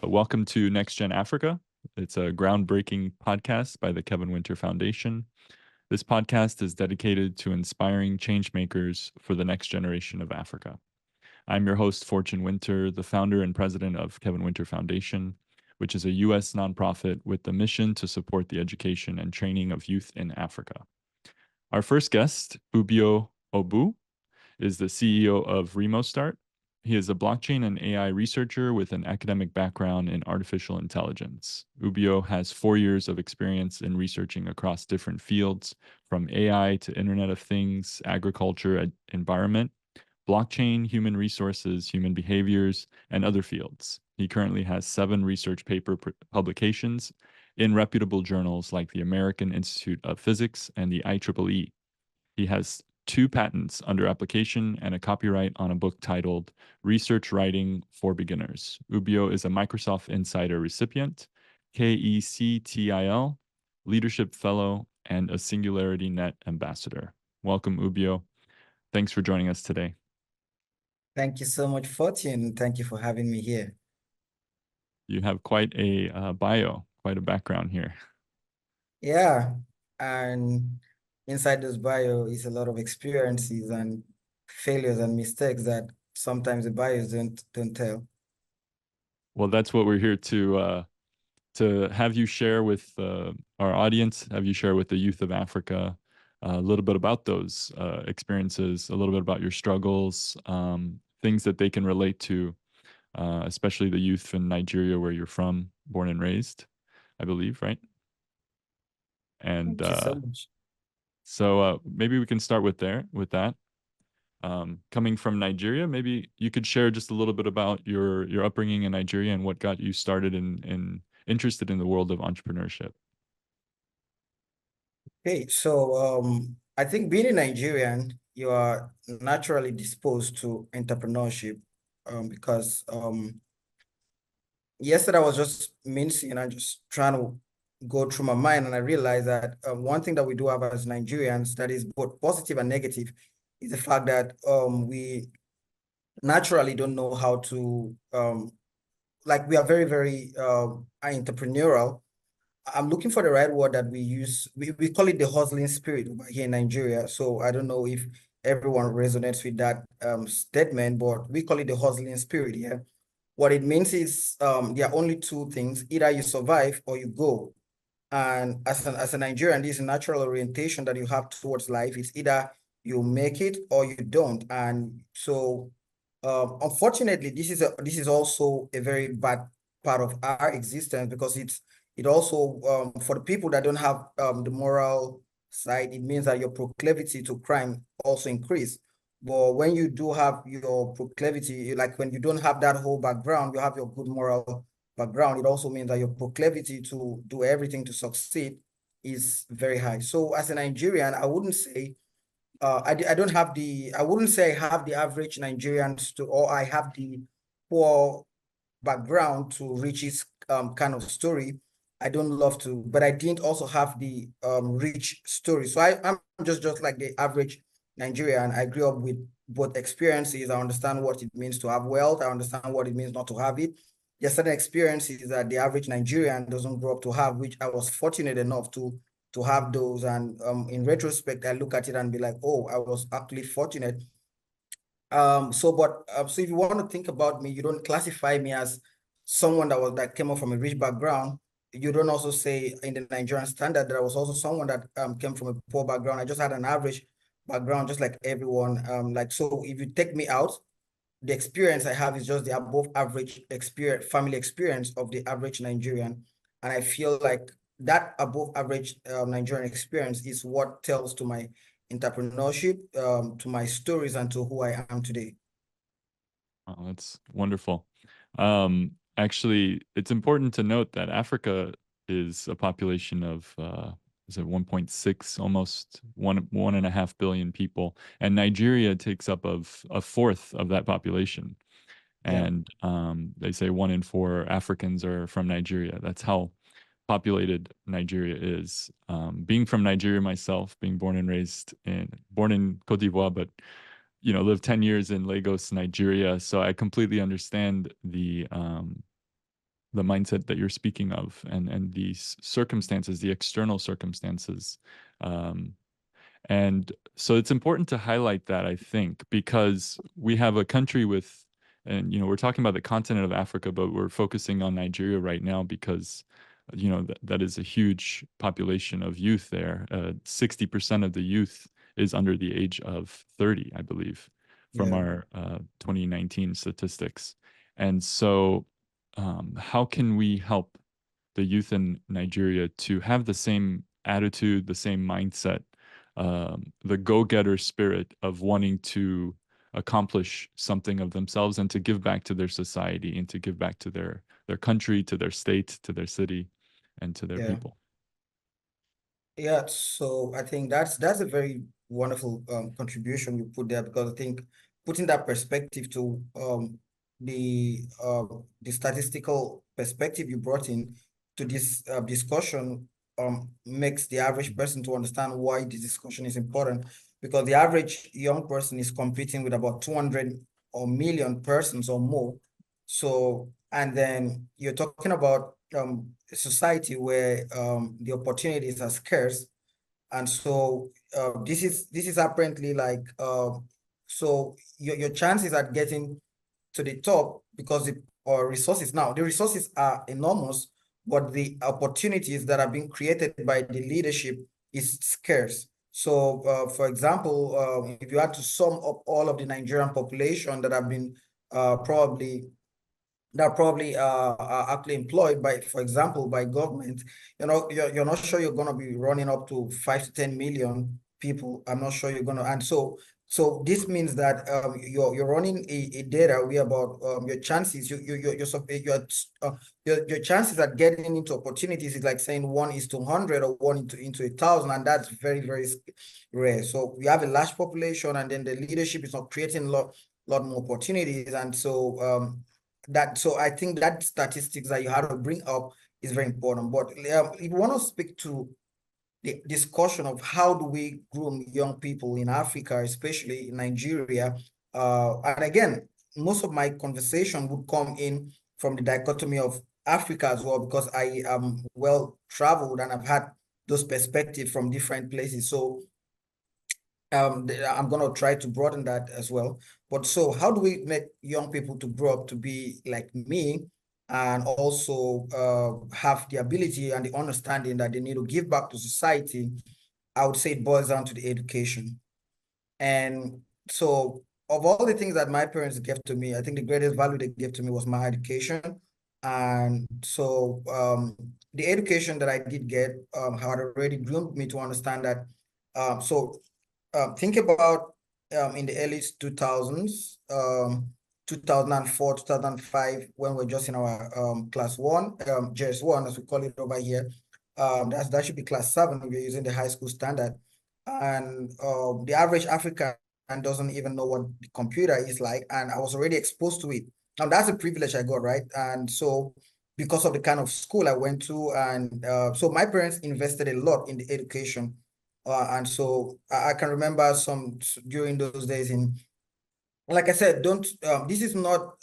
Welcome to NextGen Africa. It's a groundbreaking podcast by the Kevin Winter Foundation. This podcast is dedicated to inspiring changemakers for the next generation of Africa. I'm your host, Fortune Winter, the founder and president of Kevin Winter Foundation, which is a U.S. nonprofit with the mission to support the education and training of youth in Africa. Our first guest, Ubio Obu, is the CEO of Remostart. He is a blockchain and AI researcher with an academic background in artificial intelligence. Ubio has 4 years of experience in researching across different fields, from AI to Internet of Things, agriculture, environment, blockchain, human resources, human behaviors, and other fields. He currently has 7 research paper publications in reputable journals like the American Institute of Physics and the IEEE. He has 2 patents under application and a copyright on a book titled Research Writing for Beginners. Ubio is a Microsoft Insider recipient, KECTIL, Leadership Fellow, and a Singularity Net Ambassador. Welcome, Ubio. Thanks for joining us today. Thank you so much, Fortune. Thank you for having me here. You have quite a bio, quite a background here. Yeah, and inside this bio is a lot of experiences and failures and mistakes that sometimes the bios don't tell. Well, that's what we're here to have you share with our audience, have you share with the youth of Africa a little bit about those experiences, a little bit about your struggles, things that they can relate to, especially the youth in Nigeria, where you're from, born and raised, I believe, right? And Thank you so much. so maybe we can start with that. Coming from Nigeria, maybe you could share just a little bit about your upbringing in Nigeria and what got you started in interested in the world of entrepreneurship. Okay, so I think being a Nigerian, you are naturally disposed to entrepreneurship because yesterday I was just mincing and just trying to go through my mind, and I realized that one thing that we do have as Nigerians that is both positive and negative is the fact that we naturally don't know how to like we are very, very entrepreneurial. I'm looking for the right word that we use. We call it the hustling spirit over here in Nigeria. So I don't know if everyone resonates with that statement, but we call it the hustling spirit here. What it means is there are only 2 things: either you survive or you go. And as a Nigerian, this natural orientation that you have towards life is either you make it or you don't. And so unfortunately, this is also a very bad part of our existence, because it also for the people that don't have the moral side, it means that your proclivity to crime also increase. But when you do have your proclivity, like when you don't have that whole background, you have your good moral background, it also means that your proclivity to do everything to succeed is very high. So as a Nigerian, I wouldn't say I wouldn't say I have the average Nigerians or I have the poor background to reach this kind of story. I don't love to, but I didn't also have the rich story. So I'm just like the average Nigerian. I grew up with both experiences. I understand what it means to have wealth. I understand what it means not to have it. There are certain experiences that the average Nigerian doesn't grow up to have, which I was fortunate enough to have those. And in retrospect, I look at it and be like, oh, I was actually fortunate. So if you want to think about me, you don't classify me as someone that came up from a rich background. You don't also say in the Nigerian standard that I was also someone that came from a poor background. I just had an average background, just like everyone. So if you take me out, the experience I have is just the above average experience, family experience of the average Nigerian. And I feel like that above average Nigerian experience is what tells to my entrepreneurship, to my stories, and to who I am today. Oh, that's wonderful. Actually, it's important to note that Africa is a population of is it 1.6, almost 1.5 billion people, and Nigeria takes up of a fourth of that population. And they say 1 in 4 Africans are from Nigeria. That's how populated Nigeria is. Being from Nigeria myself, being born in Cote d'Ivoire, but lived 10 years in Lagos, Nigeria. So I completely understand the mindset that you're speaking of, and these circumstances, the external circumstances. And so it's important to highlight that, I think, because we have a country with, and we're talking about the continent of Africa, but we're focusing on Nigeria right now because that is a huge population of youth there. 60% of the youth is under the age of 30, I believe, from Yeah. our 2019 statistics. And so how can we help the youth in Nigeria to have the same attitude, the same mindset, the go-getter spirit of wanting to accomplish something of themselves and to give back to their society and to give back to their country, to their state, to their city, and to their Yeah. people? Yeah, so I think that's a very wonderful contribution you put there, because I think putting that perspective to the statistical perspective you brought in to this discussion makes the average person to understand why this discussion is important, because the average young person is competing with about 200 or million persons or more. So, and then you're talking about a society where the opportunities are scarce, and so this is apparently like so your chances at getting to the top, because the resources are enormous, but the opportunities that are being created by the leadership is scarce. So for example, if you had to sum up all of the Nigerian population that have been probably are actually employed by, for example, by government, you're not sure you're going to be running up to 5 to 10 million people. I'm not sure you're going to, and so this means that you're running a data where about your chances, your chances at getting into opportunities is like saying 1:100 or 1:1,000, and that's very, very rare. So we have a large population, and then the leadership is not creating a lot more opportunities, and so so I think that statistics that you had to bring up is very important. But if you want to speak to the discussion of how do we groom young people in Africa, especially in Nigeria, and again, most of my conversation would come in from the dichotomy of Africa as well, because I am well traveled and I've had those perspectives from different places. So I'm going to try to broaden that as well. But so how do we make young people to grow up to be like me, and also have the ability and the understanding that they need to give back to society? I would say it boils down to the education. And so of all the things that my parents gave to me, I think the greatest value they gave to me was my education. And so the education that I did get had already groomed me to understand that. Think about in the early 2000s, 2004, 2005, when we're just in our class one, JS1, as we call it over here. That should be class 7 if you're using the high school standard. And the average African doesn't even know what the computer is like, and I was already exposed to it. Now that's a privilege I got, right? And so because of the kind of school I went to, and so my parents invested a lot in the education. And so I can remember some during those days like I said, this is not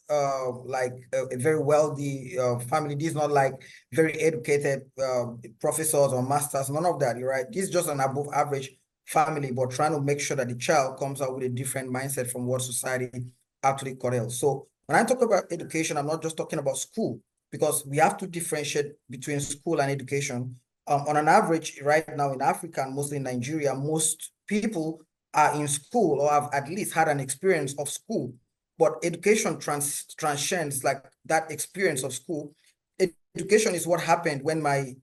like a very wealthy family. This is not like very educated professors or masters, none of that, you're right? This is just an above average family, but trying to make sure that the child comes out with a different mindset from what society actually correls. So when I talk about education, I'm not just talking about school, because we have to differentiate between school and education. On an average, right now in Africa and mostly in Nigeria, most people are in school or have at least had an experience of school, but education transcends like that experience of school. Education is what happened when my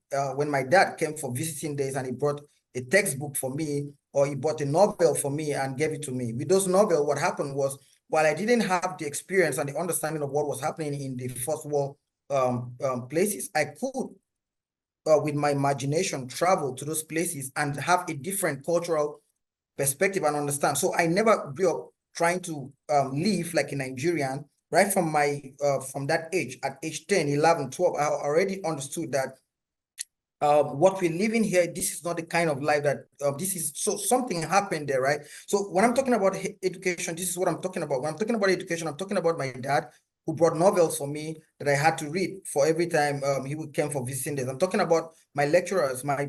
dad came for visiting days and he brought a textbook for me, or he bought a novel for me and gave it to me. With those novels, what happened was, while I didn't have the experience and the understanding of what was happening in the first world places, I could with my imagination travel to those places and have a different cultural perspective and understand. So I never grew up trying to live like a Nigerian. Right from from that age, at age 10, 11, 12, I already understood that what we're living here, this is not the kind of life that this is. So something happened there, right? So when I'm talking about education, this is what I'm talking about. When I'm talking about education, I'm talking about my dad. who brought novels for me that I had to read for every time he would come for visiting days. I'm talking about my lecturers, my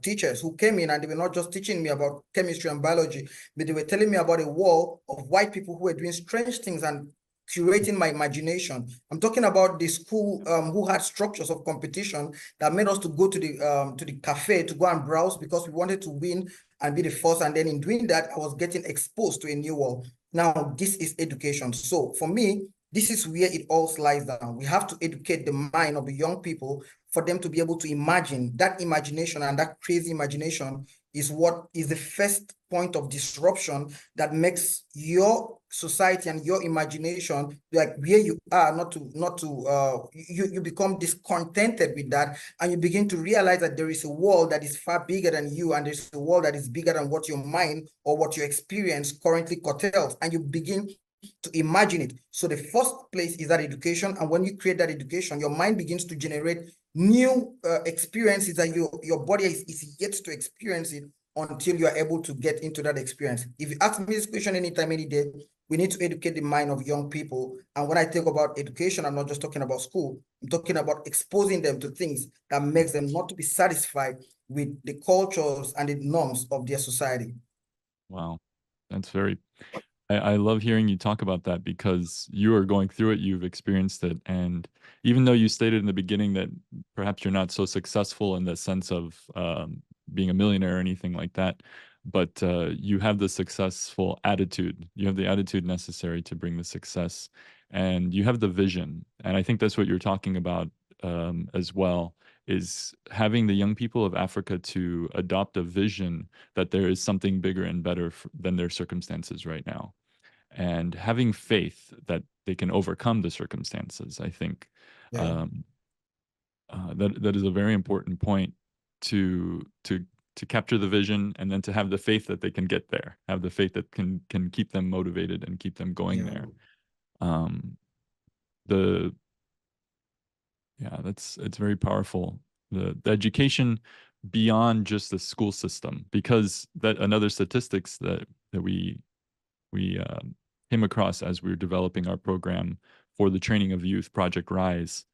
teachers who came in, and they were not just teaching me about chemistry and biology, but they were telling me about a wall of white people who were doing strange things and curating my imagination. I'm talking about the school who had structures of competition that made us to go to the cafe to go and browse because we wanted to win and be the first. And then in doing that, I was getting exposed to a new world. Now, this is education. So for me, this is where it all slides down. We have to educate the mind of the young people for them to be able to imagine. That imagination and that crazy imagination is what is the first point of disruption that makes your society and your imagination, like where you are, you become discontented with that, and you begin to realize that there is a world that is far bigger than you, and there's a world that is bigger than what your mind or what your experience currently curtails, and you begin to imagine it. So the first place is that education, and when you create that education, your mind begins to generate new experiences that your body is yet to experience it until you are able to get into that experience. If you ask me this question anytime, any day, we need to educate the mind of young people. And when I think about education, I'm not just talking about school. I'm talking about exposing them to things that makes them not to be satisfied with the cultures and the norms of their society. Wow. That's very, I love hearing you talk about that because you are going through it, you've experienced it. And even though you stated in the beginning that perhaps you're not so successful in the sense of being a millionaire or anything like that, but you have the successful attitude. You have the attitude necessary to bring the success, and you have the vision. And I think that's what you're talking about as well, is having the young people of Africa to adopt a vision that there is something bigger and better than their circumstances right now, and having faith that they can overcome the circumstances. I think Yeah. um, that is a very important point to capture the vision, and then to have the faith that they can get there, have the faith that can keep them motivated and keep them going Yeah. there. Um, the Yeah, it's very powerful. The education beyond just the school system, because that another statistics that we came across as we were developing our program for the training of youth, Project Rise,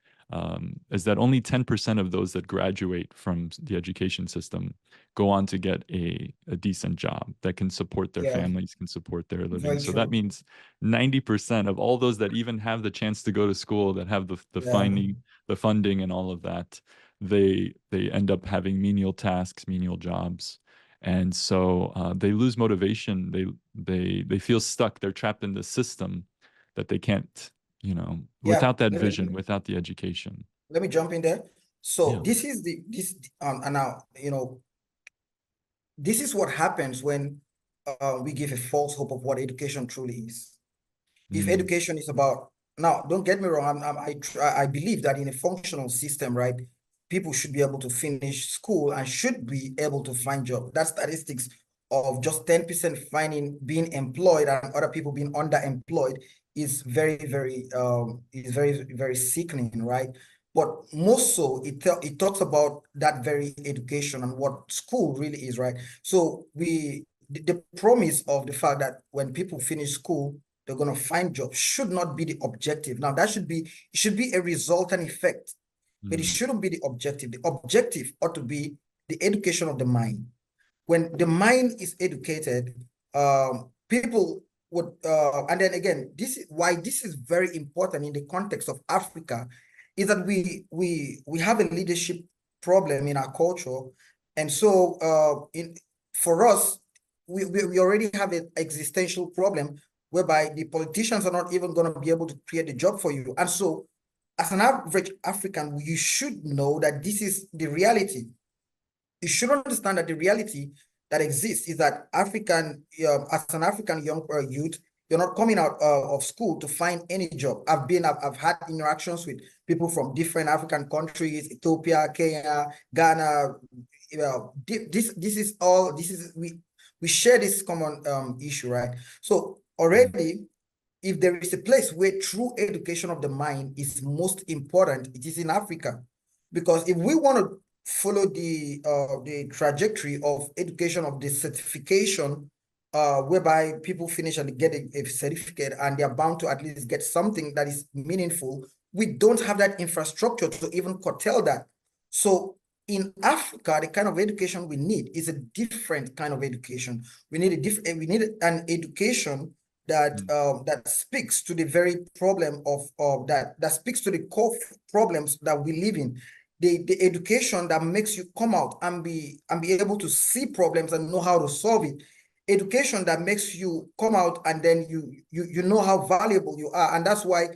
is that only 10% of those that graduate from the education system go on to get a decent job that can support their Yeah. families, can support their living. Very So that true. means 90% of all those that even have the chance to go to school, that have Yeah. the funding and all of that, they end up having menial tasks, menial jobs. And so they lose motivation. They feel stuck. They're trapped in the system that they can't, Yeah. without that vision, without the education. Let me jump in there. So Yeah. this is and now, this is what happens when we give a false hope of what education truly is. If Mm, education is about, now, don't get me wrong, I believe that in a functional system, right, people should be able to finish school and should be able to find job. That statistics of just 10% finding being employed and other people being underemployed is very sickening, right? But most so, it talks about that very education and what school really is, right? So the promise of the fact that when people finish school, they're going to find jobs should not be the objective. Now, it should be a resultant effect, but it mm, shouldn't be the objective. The objective ought to be the education of the mind. When the mind is educated, people would, and then again, this is why this is very important in the context of Africa, is that we have a leadership problem in our culture, and so for us, we already have an existential problem whereby the politicians are not even going to be able to create a job for you. And so, as an average African, you should know that this is the reality. You should understand that the reality that exists is that as an African young youth, you're not coming out of school to find any job. I've had interactions with people from different African countries, Ethiopia, Kenya, Ghana. We share this common issue, right? So mm, already, if there is a place where true education of the mind is most important, it is in Africa. Because if we want to follow the trajectory of education of the certification whereby people finish and get a certificate and they're bound to at least get something that is meaningful. We don't have that infrastructure to even curtail that. So in Africa, the kind of education we need is a different kind of education. We need an education that that speaks to the very problem of that speaks to the core problems that we live in. The education that makes you come out and be able to see problems and know how to solve it. Education that makes you come out and then you know how valuable you are. And that's why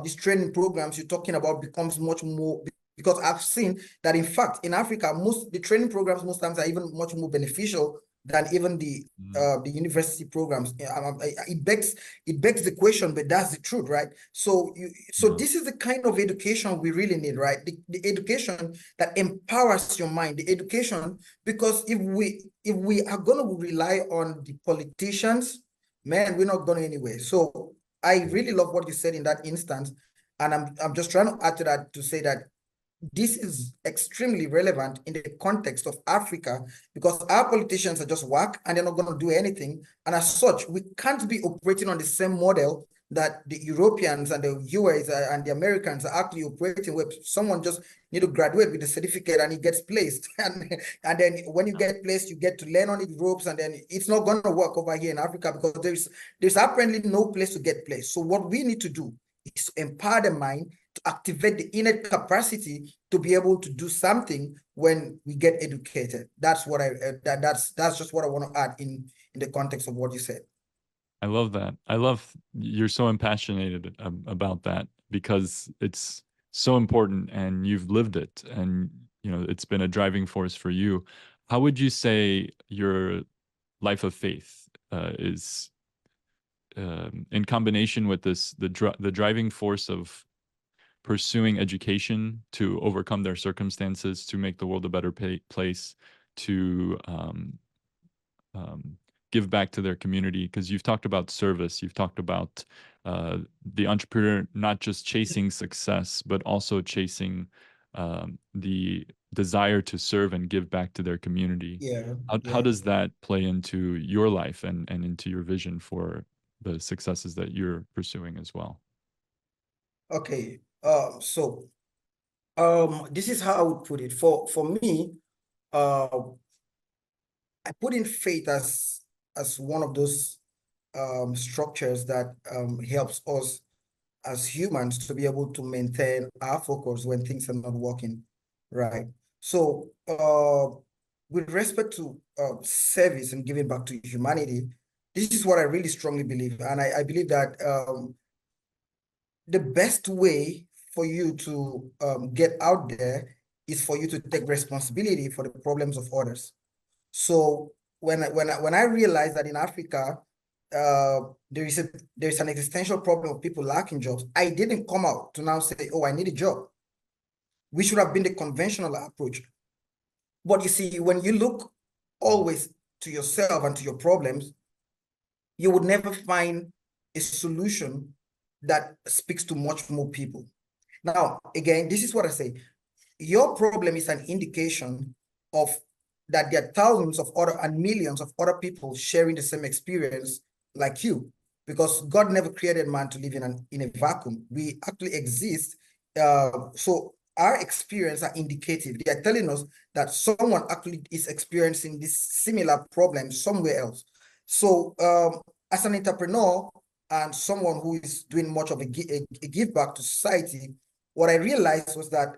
these training programs you're talking about becomes much more, because I've seen that in fact in Africa, the training programs most times are even much more beneficial than even the university programs. It begs the question, but that's the truth, right? So this is the kind of education we really need, right? The education that empowers your mind, the education, because if we are going to rely on the politicians, man, we're not going anywhere. So I really love what you said in that instance, and I'm just trying to add to that to say that this is extremely relevant in the context of Africa, because our politicians are just whack and they're not going to do anything. And as such, we can't be operating on the same model that the Europeans and the US and the Americans are actually operating with. Someone just need to graduate with a certificate and he gets placed. And then when you get placed, you get to learn on the ropes, and then it's not going to work over here in Africa because there's apparently no place to get placed. So what we need to do is to empower the mind, to activate the innate capacity to be able to do something when we get educated. That's what that's just what I want to add in the context of what you said. I love that. I love you're so impassioned about that, because it's so important and you've lived it, and it's been a driving force for you. How would you say your life of faith is in combination with the driving force of pursuing education to overcome their circumstances, to make the world a better place, to give back to their community? Because you've talked about service, you've talked about the entrepreneur not just chasing success, but also chasing the desire to serve and give back to their community. Yeah. How does that play into your life and into your vision for the successes that you're pursuing as well? Okay. This is how I would put it. For me, I put in faith as one of those structures that helps us as humans to be able to maintain our focus when things are not working right. So with respect to service and giving back to humanity, this is what I really strongly believe. And I believe that the best way for you to get out there is for you to take responsibility for the problems of others. So when I realized that in Africa, there's an existential problem of people lacking jobs, I didn't come out to now say, oh, I need a job. We should have been the conventional approach. But you see, when you look always to yourself and to your problems, you would never find a solution that speaks to much more people. Now, again, this is what I say. Your problem is an indication of that there are thousands of other and millions of other people sharing the same experience like you, because God never created man to live in a vacuum. We actually exist. So our experience are indicative. They are telling us that someone actually is experiencing this similar problem somewhere else. So as an entrepreneur and someone who is doing much of a give back to society, what I realized was that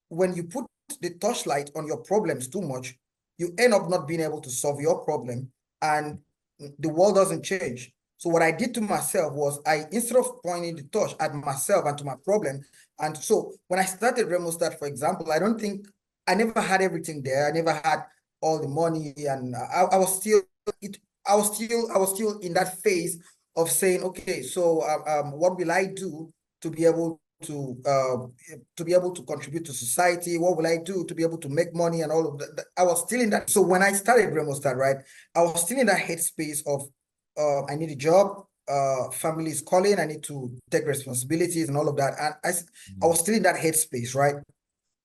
when you put the torchlight on your problems too much, you end up not being able to solve your problem, and the world doesn't change. So what I did to myself was instead of pointing the torch at myself and to my problem, and so when I started Remostart, for example, I never had everything there. I never had all the money, and I was still in that phase of saying, okay, so what will I do to be able to contribute to society? What will I do to be able to make money and all of that? I was still in that. So when I started Remostart, right, I was still in that headspace of I need a job, family is calling, I need to take responsibilities and all of that. And I was still in that headspace, right?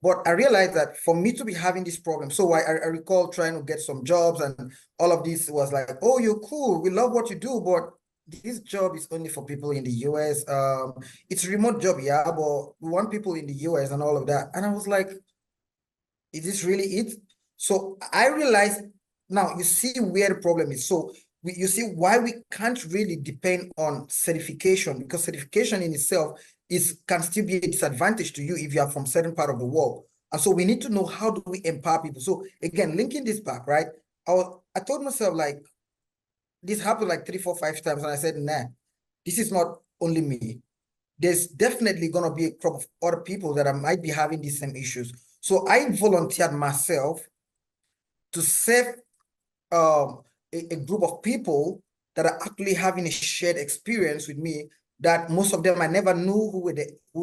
But I realized that for me to be having this problem, so I recall trying to get some jobs, and all of this was like, oh, you're cool, we love what you do, but this job is only for people in the US. It's a remote job, yeah, but we want people in the US and all of that. And I was like, is this really it? So I realized, now you see where the problem is. So you see why we can't really depend on certification, because certification in itself can still be a disadvantage to you if you are from certain part of the world. And so we need to know, how do we empower people? So again, linking this back, right? I told myself, like, this happened like 3, 4, 5 times, and I said, nah, this is not only me. There's definitely going to be a crop of other people that might be having these same issues. So I volunteered myself to serve a group of people that are actually having a shared experience with me, that most of them I never knew who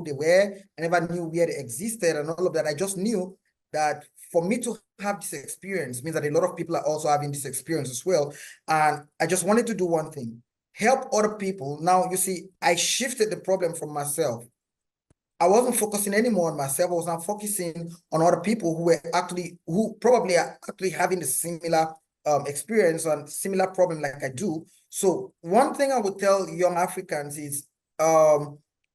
they were. I never knew where they existed and all of that. I just knew that for me to have this experience means that a lot of people are also having this experience as well. And I just wanted to do one thing: help other people. Now, you see, I shifted the problem from myself. I wasn't focusing anymore on myself. I was not focusing on other people who probably are actually having a similar experience and similar problem like I do. So one thing I would tell young Africans is,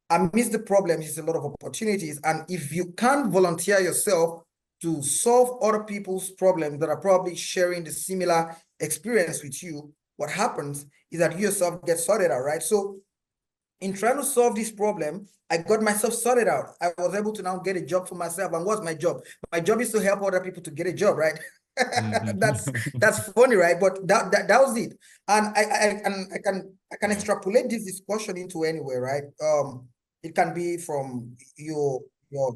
amidst the problems is a lot of opportunities. And if you can't volunteer yourself to solve other people's problems that are probably sharing the similar experience with you, what happens is that you yourself get sorted out, right? So in trying to solve this problem, I got myself sorted out. I was able to now get a job for myself. And what's my job? My job is to help other people to get a job, right? That's funny, right? But that was it. And I can extrapolate this discussion into anywhere, right? It can be from your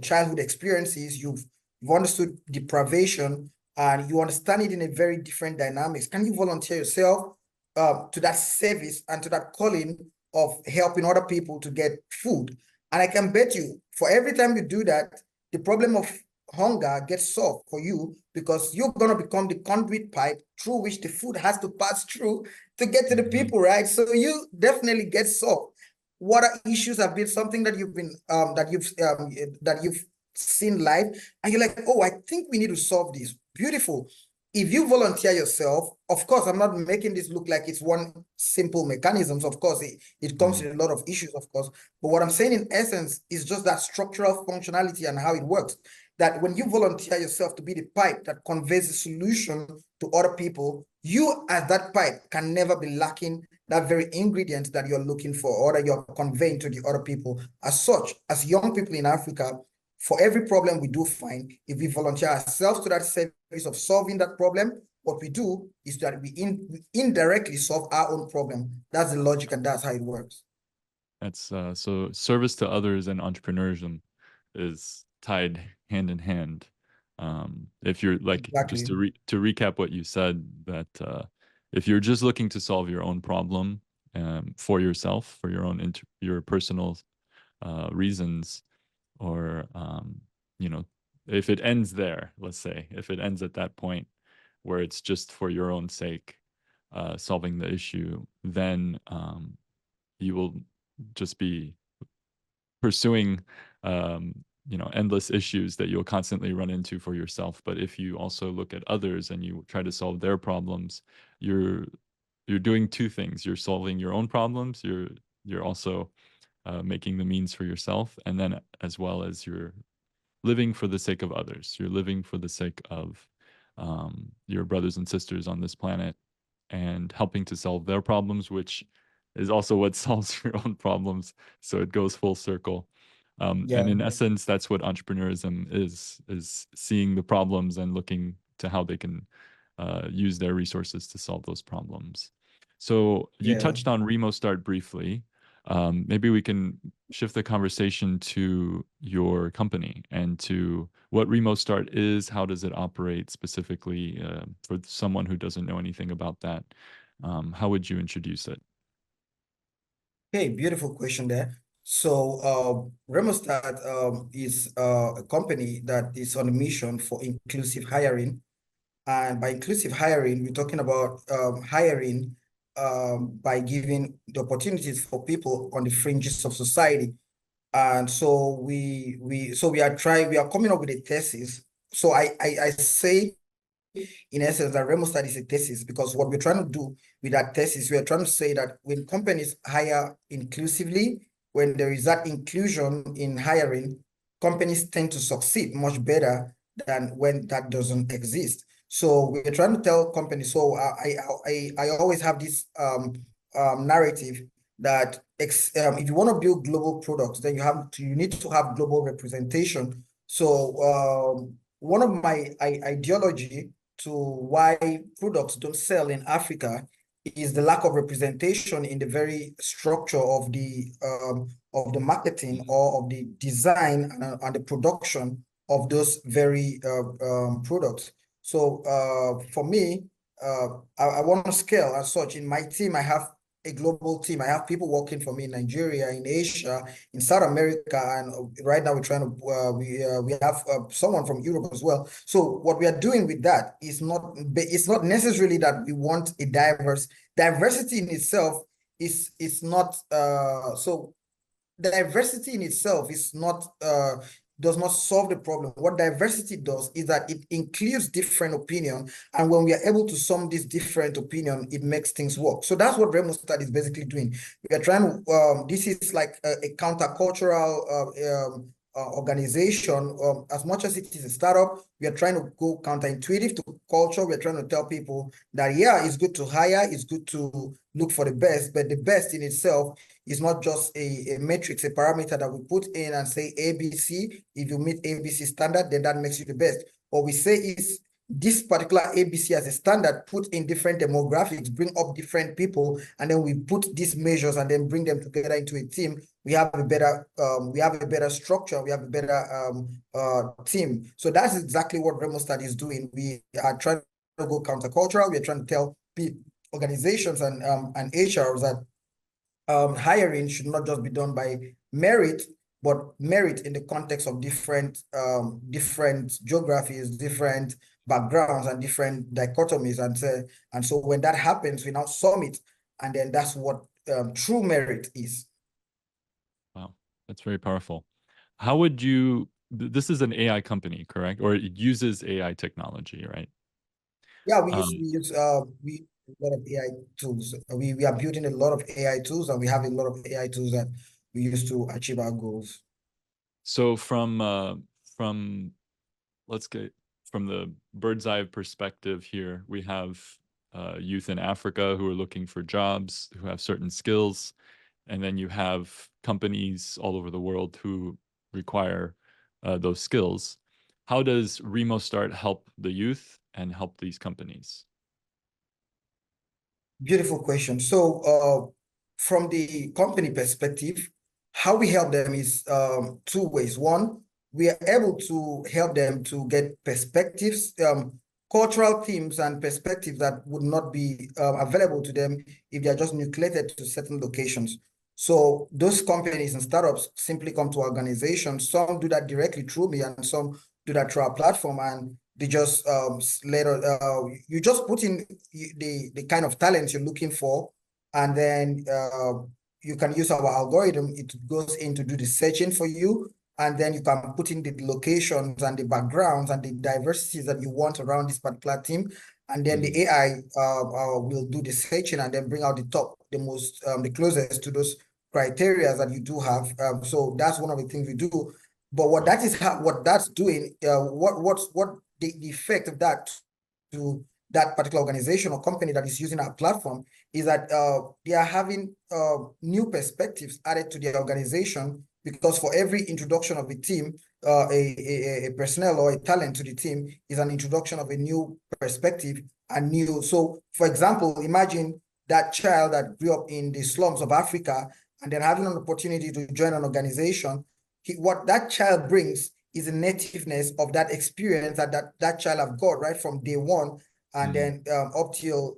childhood experiences. You've understood deprivation, and you understand it in a very different dynamics. Can you volunteer yourself to that service and to that calling of helping other people to get food? And I can bet you, for every time you do that, the problem of hunger gets solved for you, because you're going to become the conduit pipe through which the food has to pass through to get to the people, right? So you definitely get solved. Water issues have been something that you've been that you've seen live, and you're like, oh, I think we need to solve this. Beautiful. If you volunteer yourself, of course, I'm not making this look like it's one simple mechanisms. Of course, it comes with a lot of issues, of course. But what I'm saying in essence is just that structural functionality and how it works. That when you volunteer yourself to be the pipe that conveys the solution to other people, you as that pipe can never be lacking that very ingredient that you're looking for, or that you're conveying to the other people. As such, as young people in Africa, for every problem we do find, if we volunteer ourselves to that service of solving that problem, what we do is that we indirectly solve our own problem. That's the logic, and that's how it works. That's so service to others and entrepreneurship is tied hand in hand. If you're like, Exactly. just to recap what you said, that if you're just looking to solve your own problem for yourself, for your own your personal reasons, or if it ends there, let's say, if it ends at that point where it's just for your own sake, solving the issue, then you will just be pursuing endless issues that you'll constantly run into for yourself. But if you also look at others and you try to solve their problems, you're doing two things: you're solving your own problems, you're also making the means for yourself, and then as well as you're living for the sake of others. You're living for the sake of your brothers and sisters on this planet, and helping to solve their problems, which is also what solves your own problems. So it goes full circle. And in essence, that's what entrepreneurism is seeing the problems and looking to how they can use their resources to solve those problems. So you touched on Remostart briefly. Maybe we can shift the conversation to your company and to what Remostart is. How does it operate specifically for someone who doesn't know anything about that? How would you introduce it? Okay, beautiful question there. So Remostart is a company that is on a mission for inclusive hiring. And by inclusive hiring, we're talking about hiring by giving the opportunities for people on the fringes of society. And so we are coming up with a thesis. So I say, in essence, that Remostart is a thesis, because what we're trying to do with that thesis, we are trying to say that when companies hire inclusively, when there is that inclusion in hiring, companies tend to succeed much better than when that doesn't exist. So we're trying to tell companies. So I always have this narrative that if you want to build global products, then you need to have global representation. So one of my ideology to why products don't sell in Africa is the lack of representation in the very structure of the marketing or of the design and the production of those very products. So for me, I want to scale as such. In my team, I have a global team. I have people working for me in Nigeria, in Asia, in South America, and right now we're trying to we have someone from Europe as well. So what we are doing with that is it's not necessarily that we want a diversity in itself is not so diversity in itself is not does not solve the problem. What diversity does is that it includes different opinion, and when we are able to sum this different opinion, it makes things work. So that's what Remostart is basically doing. We are trying to this is like a countercultural organization. As much as it is a startup, we are trying to go counterintuitive to culture. We're trying to tell people that, yeah, it's good to hire, it's good to look for the best, but the best in itself is not just a matrix, a parameter that we put in and say ABC. If you meet ABC standard, then that makes you the best. What we say is this particular ABC as a standard, put in different demographics, bring up different people, and then we put these measures and then bring them together into a team. We have a better structure, we have a better team. So that's exactly what Remostart is doing. We are trying to go countercultural. We're trying to tell organizations and HRs that hiring should not just be done by merit, but merit in the context of different geographies, different backgrounds, and different dichotomies. And so when that happens, we now sum it, and then that's what true merit is. Wow, that's very powerful. How would you, this is an AI company, correct? Or it uses AI technology, right? Yeah, we use a lot of AI tools. We are building a lot of AI tools, and we have a lot of AI tools that we use to achieve our goals. So from let's get from the bird's eye perspective here, we have youth in Africa who are looking for jobs, who have certain skills, and then you have companies all over the world who require those skills. How does Remostart help the youth and help these companies? Beautiful question. So from the company perspective, how we help them is two ways. One, we are able to help them to get perspectives, cultural themes and perspectives that would not be available to them if they are just nucleated to certain locations. So those companies and startups simply come to organizations. Some do that directly through me, and some do that through our platform, and they just later you just put in the kind of talent you're looking for, and then you can use our algorithm. It goes in to do the searching for you, and then you can put in the locations and the backgrounds and the diversities that you want around this particular team, and then the AI will do the searching and then bring out the most the closest to those criteria that you do have. So that's one of the things we do. But what that's doing, what the effect of that to that particular organization or company that is using our platform is that they are having new perspectives added to their organization, because for every introduction of a team, a personnel or a talent to the team is an introduction of a new perspective and new. So, for example, imagine that child that grew up in the slums of Africa and then having an opportunity to join an organization. What that child brings is a nativeness of that experience that child have got right from day one, and then up till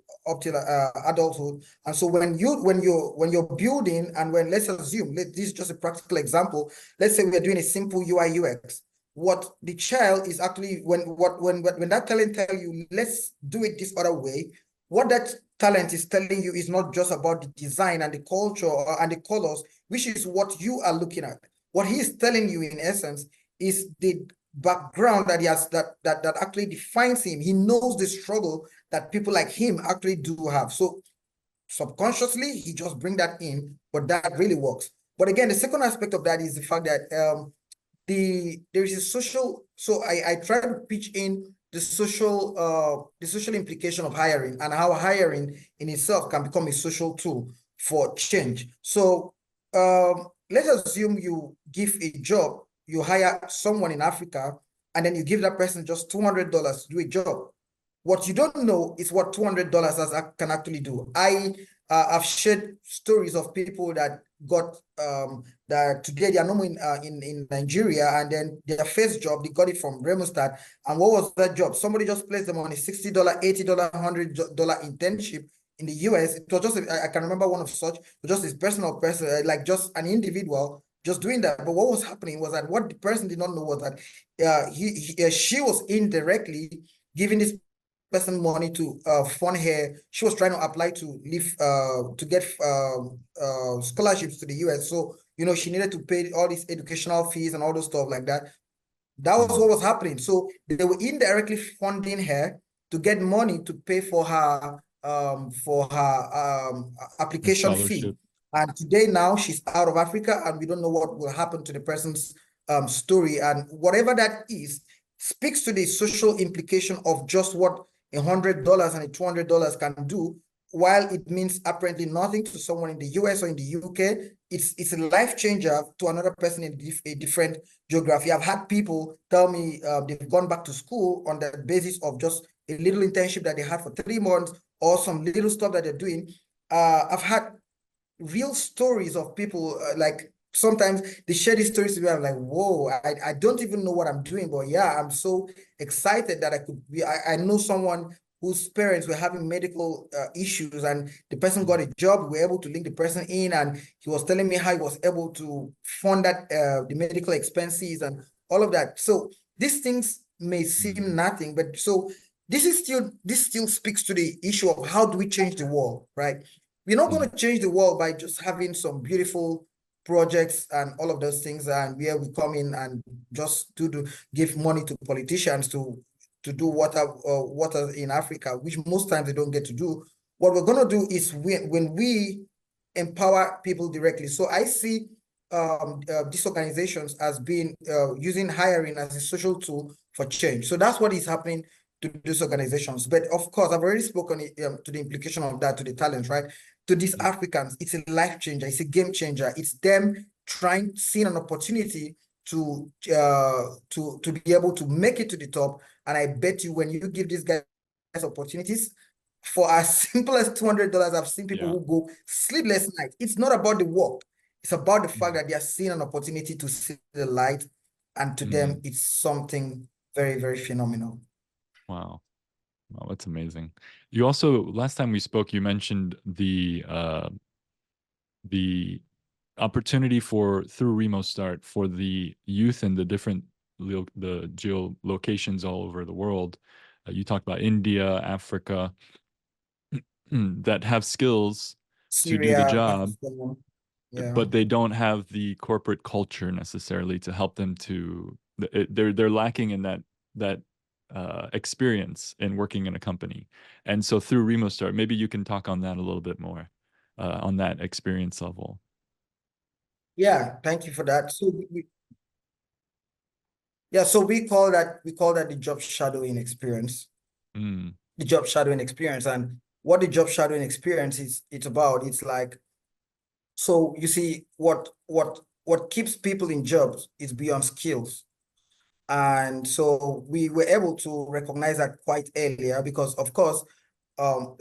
adulthood. And so when you're building, and when, let's assume, this is just a practical example, let's say we are doing a simple UI UX. What the child is actually, when that talent tell you, let's do it this other way, what that talent is telling you is not just about the design and the culture and the colors, which is what you are looking at. what he is telling you in essence is the background that he has that actually defines him. He knows the struggle that people like him actually do have. So subconsciously, he just bring that in, but that really works. But again, the second aspect of that is the fact that there is a social. So I try to pitch in the social implication of hiring and how hiring in itself can become a social tool for change. So let's assume you give a job, you hire someone in Africa, and then you give that person just $200 to do a job. What you don't know is what $200 can actually do. I've shared stories of people that got that today they are no more in Nigeria, and then their first job they got it from Remostart. And what was that job? Somebody just placed them on a $60, $80, $100 internship in the US. It was just I can remember one of such, just this personal person, like just an individual just doing that. But what was happening was that what the person did not know was that she was indirectly giving this person money to fund her. She was trying to apply to leave to get scholarships to the US. So she needed to pay all these educational fees and all those stuff like that. That was what was happening. So they were indirectly funding her to get money to pay for her application fee. And today now she's out of Africa, and we don't know what will happen to the person's story. And whatever that is speaks to the social implication of just what $100 and $200 can do, while it means apparently nothing to someone in the US or in the UK. It's a life changer to another person in a different geography. I've had people tell me they've gone back to school on the basis of just a little internship that they had for 3 months or some little stuff that they're doing. I've had real stories of people like sometimes they share these stories to me. I'm like, whoa, I don't even know what I'm doing, but yeah, I'm so excited that I could be. I know someone whose parents were having medical issues, and the person got a job. We were able to link the person in, and he was telling me how he was able to fund that the medical expenses and all of that. So these things may seem nothing, but so this still speaks to the issue of how do we change the world, right? We're not going to change the world by just having some beautiful projects and all of those things, and where we come in and just give money to politicians to do water in Africa, which most times they don't get to do. What we're going to do is when we empower people directly. So I see these organizations as being using hiring as a social tool for change. So that's what is happening to these organizations. But of course, I've already spoken to the implication of that to the talents, right? To these Africans, it's a life changer. It's a game changer. It's them seeing an opportunity to be able to make it to the top. And I bet you when you give these guys opportunities for as simple as $200, I've seen people who go sleepless nights. It's not about the work. It's about the fact that they are seeing an opportunity to see the light. And to them, it's something very, very phenomenal. Wow. Wow, that's amazing. You also, last time we spoke, you mentioned the opportunity through Remostart for the youth in the different geolocations all over the world. You talked about India, Africa, that have skills Syria, to do the job, Pakistan, but they don't have the corporate culture necessarily to help them to. They're lacking in that experience in working in a company. And so through Remostart, maybe you can talk on that a little bit more, on that experience level. Yeah, thank you for that. So we call that the job shadowing experience. The job shadowing experience. And what the job shadowing experience it's about, it's like, so you see what keeps people in jobs is beyond skills. And so we were able to recognize that quite earlier, because of course,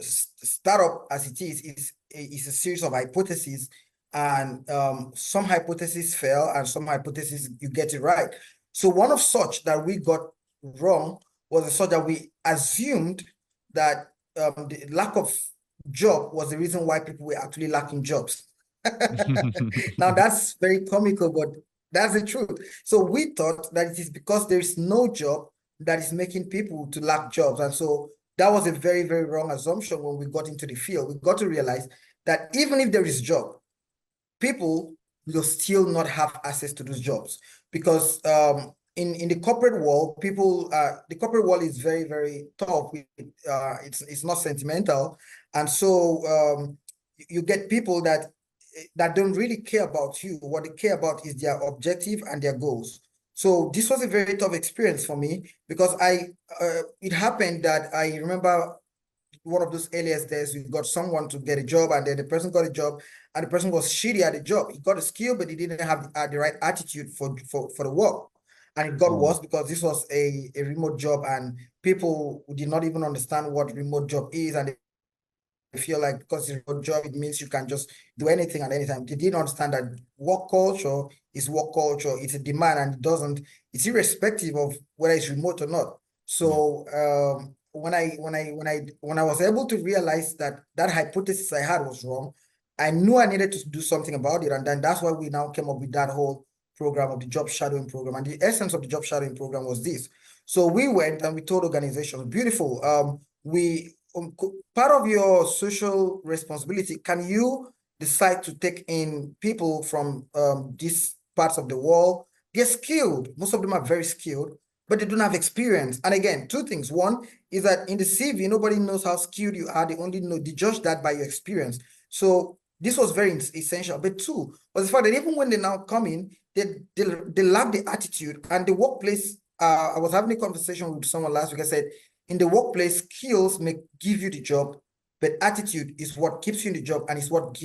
startup as it is a series of hypotheses, and some hypotheses fail and some hypotheses you get it right. So one of such that we got wrong was such that we assumed that the lack of job was the reason why people were actually lacking jobs. Now that's very comical, but that's the truth. So we thought that it is because there is no job that is making people to lack jobs. And so that was a very, very wrong assumption when we got into the field. We got to realize that even if there is job, people will still not have access to those jobs. Because in the corporate world, the corporate world is very, very tough. It's not sentimental. And so you get people that don't really care about you. What they care about is their objective and their goals. So this was a very tough experience for me, because it happened that I remember one of those earliest days, we got someone to get a job, and then the person got a job, and the person was shitty at the job. He got a skill, but he didn't have the right attitude for the work. And it got worse because this was a remote job, and people did not even understand what remote job is, and they feel like because it's a remote job, it means you can just do anything at any time. They didn't understand that work culture is work culture. It's a demand, and it's irrespective of whether it's remote or not. So when I was able to realize that hypothesis I had was wrong, I knew I needed to do something about it. And then that's why we now came up with that whole program of the job shadowing program. And the essence of the job shadowing program was this. So we went and we told organizations, beautiful, part of your social responsibility, can you decide to take in people from these parts of the world? They're skilled. Most of them are very skilled, but they don't have experience. And again, two things. One is that in the CV, nobody knows how skilled you are. They judge that by your experience. So this was very essential. But two was the fact that even when they now come in, they lack the attitude. And the workplace, I was having a conversation with someone last week. I said, in the workplace, skills may give you the job, but attitude is what keeps you in the job, and is what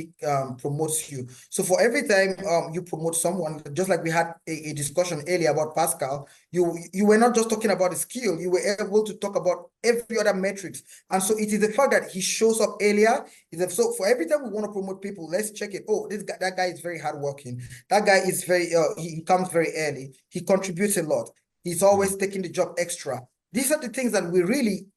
promotes you. So for every time you promote someone, just like we had a discussion earlier about Pascal, you were not just talking about the skill, you were able to talk about every other metrics. And so it is the fact that he shows up earlier. So for every time we want to promote people, let's check it. Oh, that guy is very hardworking. That guy is he comes very early. He contributes a lot. He's always taking the job extra. These are the things that we really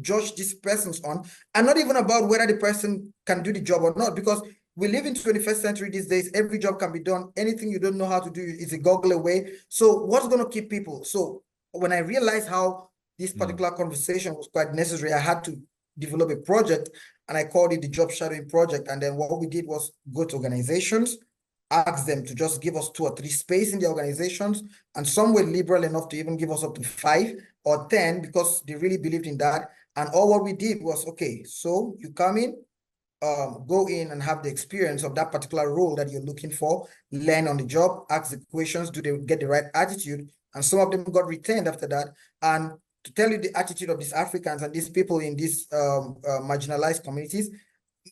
judge these persons on, and not even about whether the person can do the job or not, because we live in 21st century these days. Every job can be done. Anything you don't know how to do is a Google away. So what's going to keep people? So when I realized how this particular conversation was quite necessary, I had to develop a project, and I called it the Job Shadowing Project. And then what we did was go to organizations, ask them to just give us 2 or 3 space in the organizations, and some were liberal enough to even give us up to 5 or 10 because they really believed in that. And all what we did was, okay, so you come in, go in and have the experience of that particular role that you're looking for, learn on the job, ask the questions, do they get the right attitude? And some of them got retained after that. And to tell you the attitude of these Africans and these people in these marginalized communities,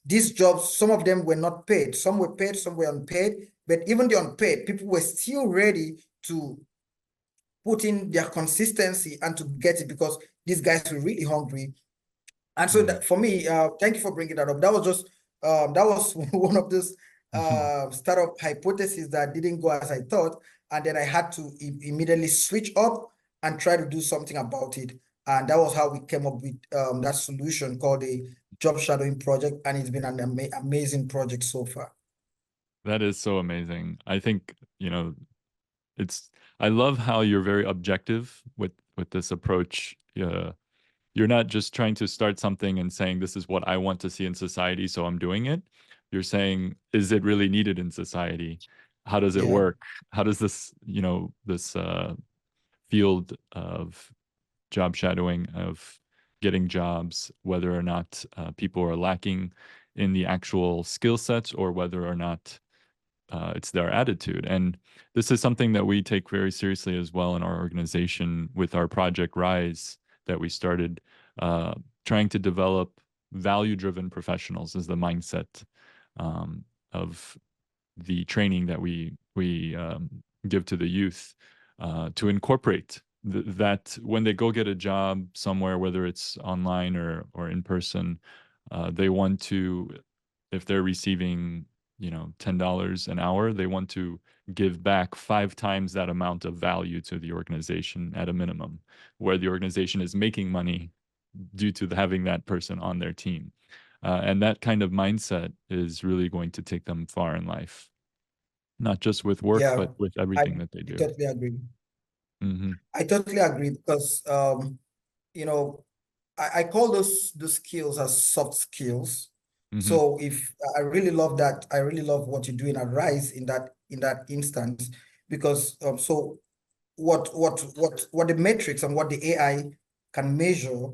these jobs, some of them were not paid. Some were paid, some were unpaid. But even the unpaid, people were still ready to put in their consistency and to get it, because these guys were really hungry. And so that, for me, thank you for bringing that up. That was just that was one of those startup hypotheses that didn't go as I thought, and then I had to immediately switch up and try to do something about it. And that was how we came up with that solution called the Job Shadowing Project, and it's been an amazing project so far. That is so amazing. I think, I love how you're very objective with this approach. You're not just trying to start something and saying, this is what I want to see in society, so I'm doing it. You're saying, is it really needed in society? How does it work? How does this, this field of job shadowing, of getting jobs, whether or not people are lacking in the actual skill sets, or whether or not it's their attitude. And this is something that we take very seriously as well in our organization with our Project Rise that we started, trying to develop value-driven professionals as the mindset of the training that we give to the youth, to incorporate that when they go get a job somewhere, whether it's online or in person, they want to, if they're receiving $10 an hour, they want to give back 5 times that amount of value to the organization at a minimum, where the organization is making money due to having that person on their team. And that kind of mindset is really going to take them far in life, not just with work, but with everything that they do. I totally agree. I totally agree, because I call those skills as soft skills. So if I really love that, I really love what you're doing at Rise in that instance, because so what the metrics and what the AI can measure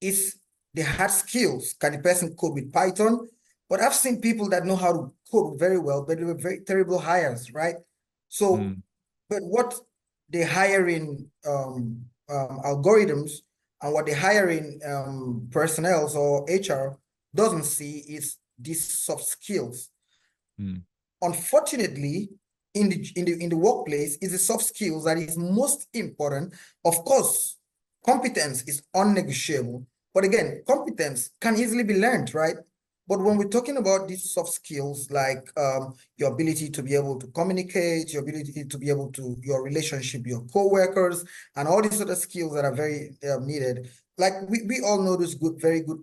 is the hard skills. Can the person code with Python? But I've seen people that know how to code very well, but they were very terrible hires, right? So, but what they hire in algorithms and what they hire in personnel or HR doesn't see is these soft skills. Unfortunately, in the workplace, is the soft skills that is most important. Of course, competence is unnegotiable, but again, competence can easily be learned, right? But when we're talking about these soft skills, like your ability to be able to communicate, your ability to be able to, your relationship, your co-workers, and all these other skills that are very needed. Like we all know those very good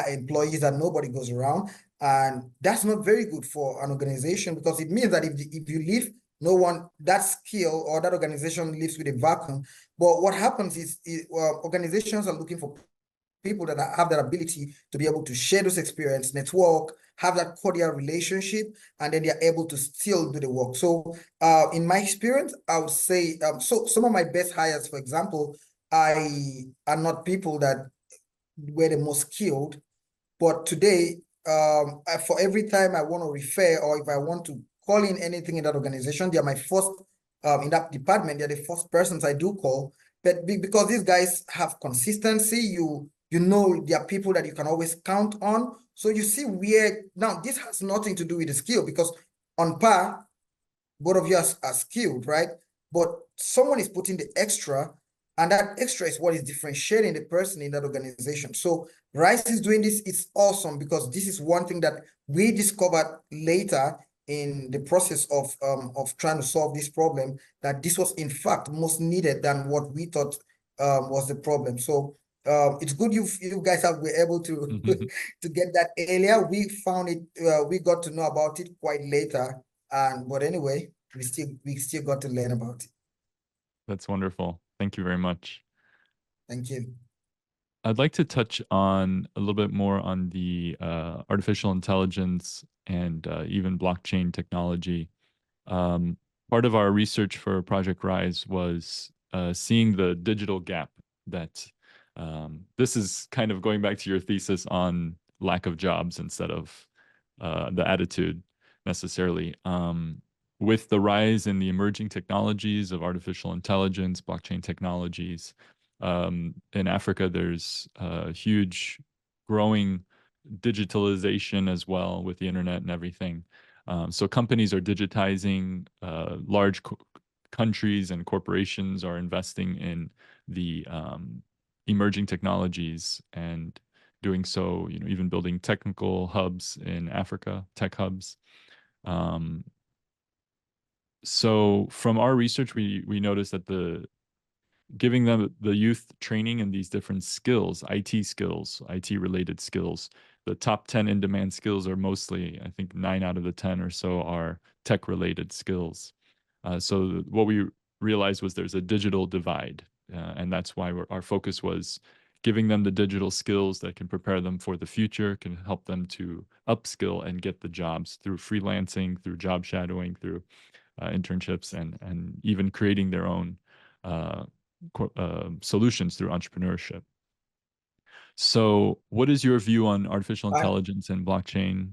employees that nobody goes around. And that's not very good for an organization, because it means that if you leave, no one, that skill or that organization lives with a vacuum. But what happens is organizations are looking for people that have that ability to be able to share those experience, network, have that cordial relationship, and then they're able to still do the work. So in my experience, I would say, so some of my best hires, for example, I are not people that were the most skilled, but today, for every time I want to refer, or if I want to call in anything in that organization, they are my first, in that department, they're the first persons I do call. But because these guys have consistency, you know, there are people that you can always count on. So you see where, now this has nothing to do with the skill, because on par, both of you are skilled, right? But someone is putting the extra, and that extra is what is differentiating the person in that organization. So Rice is doing this. It's awesome, because this is one thing that we discovered later in the process of trying to solve this problem, that this was in fact most needed than what we thought was the problem. So it's good you guys were able to to get that earlier. We found it, we got to know about it quite later. But anyway, we still got to learn about it. That's wonderful. Thank you very much. Thank you. I'd like to touch on a little bit more on the artificial intelligence and even blockchain technology. Part of our research for Project Rise was seeing the digital gap that this is kind of going back to your thesis on lack of jobs instead of the attitude necessarily. With the rise in the emerging technologies of artificial intelligence, blockchain technologies, in Africa, there's a huge growing digitalization as well with the internet and everything. So companies are digitizing, large countries and corporations are investing in the emerging technologies and doing so, you know, even building technical hubs in Africa, tech hubs. So from our research, we noticed that giving them the youth training in these different skills, IT related skills, the top 10 in demand skills are mostly, I think 9 out of the 10 or so are tech related skills. So what we realized was there's a digital divide. And that's why our focus was giving them the digital skills that can prepare them for the future, can help them to upskill and get the jobs through freelancing, through job shadowing, through internships, and even creating their own solutions through entrepreneurship. So what is your view on artificial intelligence and blockchain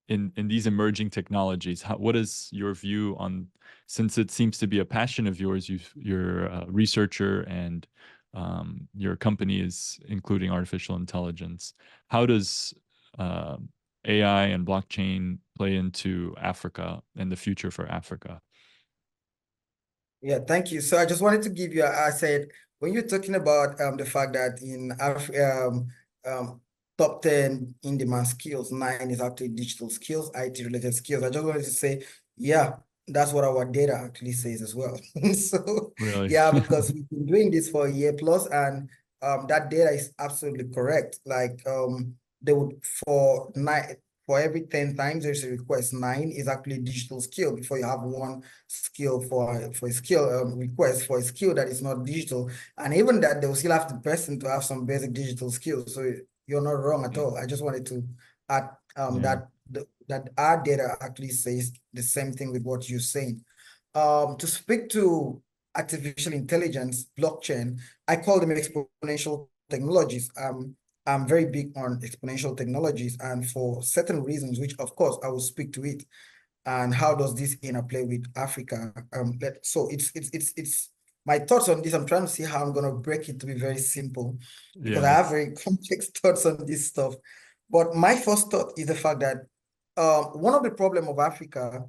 in these emerging technologies? What is your view on, since it seems to be a passion of yours, you're a researcher and your company is including artificial intelligence. How does AI and blockchain play into Africa and the future for Africa? Yeah, thank you. So I just wanted to give you, I said, when you're talking about the fact that in top 10 in-demand skills, 9 is actually digital skills, IT-related skills. I just wanted to say, yeah, that's what our data actually says as well. So, Really? yeah, because we've been doing this for a year plus, and that data is absolutely correct. Like they would, for every 10 times there's a request, 9 is actually digital skill before you have one skill for a skill request for a skill that is not digital. And even that, they will still have the person to have some basic digital skills. So you're not wrong at all. I just wanted to add Yeah. that our data actually says the same thing with what you're saying. To speak to artificial intelligence, blockchain, I call them exponential technologies. I'm very big on exponential technologies, and for certain reasons, which of course I will speak to it. And how does this interplay with Africa? So it's my thoughts on this. I'm trying to see how I'm going to break it to be very simple, because Yeah. I have very complex thoughts on this stuff. But my first thought is the fact that one of the problem of Africa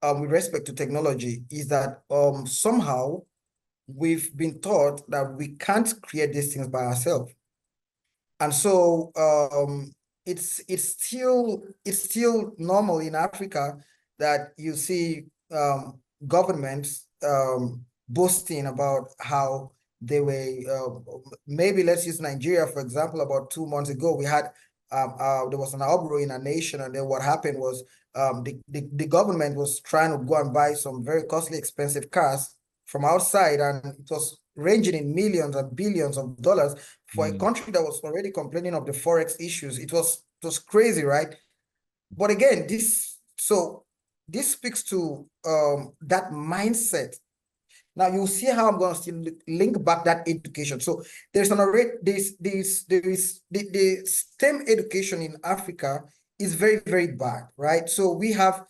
with respect to technology is that somehow we've been taught that we can't create these things by ourselves. And so it's still normal in Africa that you see governments boasting about how they were maybe let's use Nigeria, for example. About 2 months ago, we had there was an uproar in a nation, and then what happened was the government was trying to go and buy some very costly, expensive cars from outside, and it was ranging in millions and billions of dollars for a country that was already complaining of the forex issues. It was crazy, right? But again, this speaks to that mindset. Now you'll see how I'm going to still link back that education. So there's an already the STEM education in Africa is very, very bad, right? So we have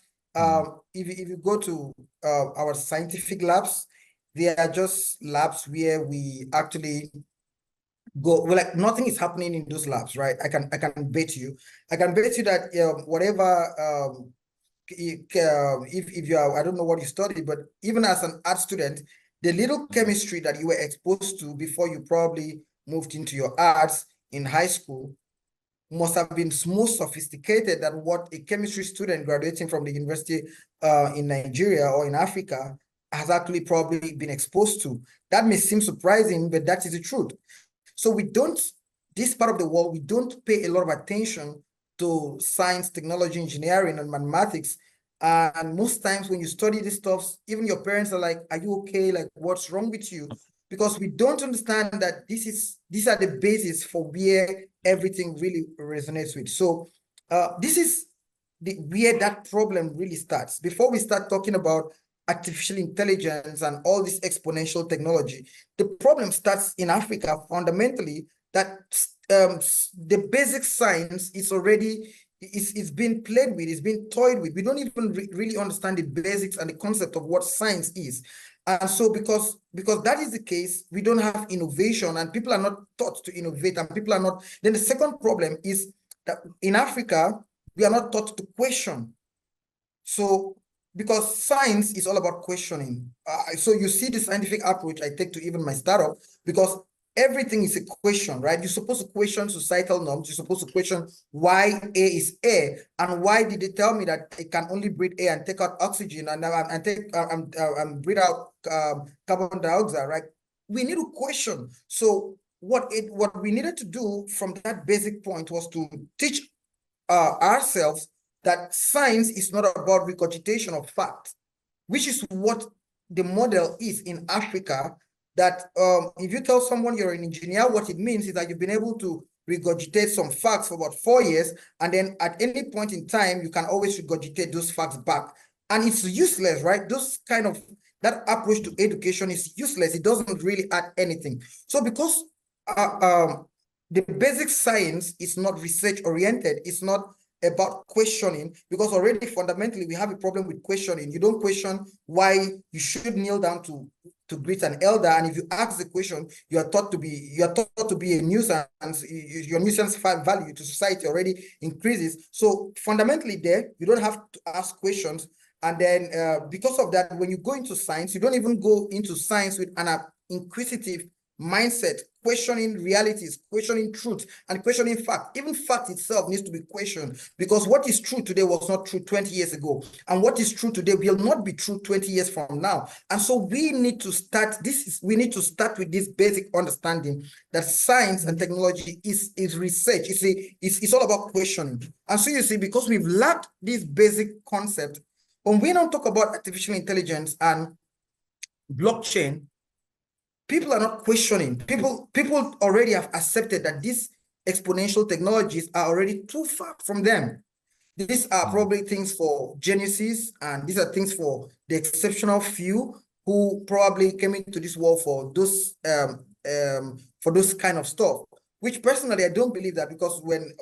if you go to our scientific labs, they are just labs where we actually go, well, like nothing is happening in those labs, right? I can bet you that whatever if you are, I don't know what you studied, but even as an art student, the little chemistry that you were exposed to before you probably moved into your arts in high school must have been more sophisticated than what a chemistry student graduating from the university in Nigeria or in Africa has actually probably been exposed to. That may seem surprising, but that is the truth. So this part of the world, we don't pay a lot of attention to science, technology, engineering, and mathematics. And most times when you study this stuff, even your parents are like, are you okay? Like, what's wrong with you? Because we don't understand that these are the basis for where everything really resonates with. So this is where that problem really starts. Before we start talking about artificial intelligence and all this exponential technology, the problem starts in Africa fundamentally, that the basic science is already it's been played with, it's been toyed with. We don't even really understand the basics and the concept of what science is. And so because that is the case, we don't have innovation, and people are not taught to innovate, and people are not. Then the second problem is that in Africa, we are not taught to question. So because science is all about questioning. So you see the scientific approach I take to even my startup, because everything is a question, right? You're supposed to question societal norms. You're supposed to question why A is A, and why did they tell me that it can only breathe air and take out oxygen and breathe out carbon dioxide, right? We need to question. So what we needed to do from that basic point was to teach ourselves that science is not about regurgitation of fact, which is what the model is in Africa. That if you tell someone you're an engineer, what it means is that you've been able to regurgitate some facts for about 4 years, and then at any point in time, you can always regurgitate those facts back. And it's useless, right? That approach to education is useless. It doesn't really add anything. So because the basic science is not research oriented, it's not about questioning, because already fundamentally we have a problem with questioning. You don't question why you should kneel down to greet an elder, and if you ask the question, you are taught to be a nuisance. Your nuisance value to society already increases. So fundamentally there, you don't have to ask questions. And then because of that, when you go into science, you don't even go into science with an inquisitive mindset, questioning realities, questioning truth, and questioning fact. Even fact itself needs to be questioned, because what is true today was not true 20 years ago, and what is true today will not be true 20 years from now. And so we need to start with this basic understanding that science and technology is research. It's all about questioning. And so you see, because we've lacked this basic concept, when we now talk about artificial intelligence and blockchain, people are not questioning. People already have accepted that this exponential technologies are already too far from them. These are probably things for geniuses, and these are things for the exceptional few who probably came into this world for those kind of stuff. Which personally, I don't believe that, because when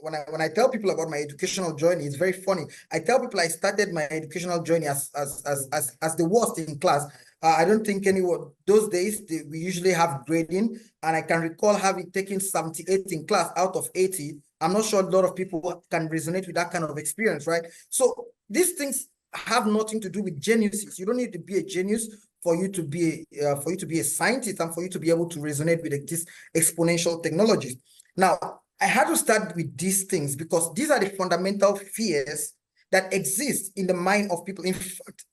I tell people about my educational journey, it's very funny. I tell people I started my educational journey as the worst in class. I don't think anyone, those days, we usually have grading, and I can recall having taken 78 in class out of 80. I'm not sure a lot of people can resonate with that kind of experience, right? So these things have nothing to do with geniuses. You don't need to be a genius for you to be a scientist and for you to be able to resonate with these exponential technologies. Now, I had to start with these things because these are the fundamental fears that exist in the mind of people. In fact,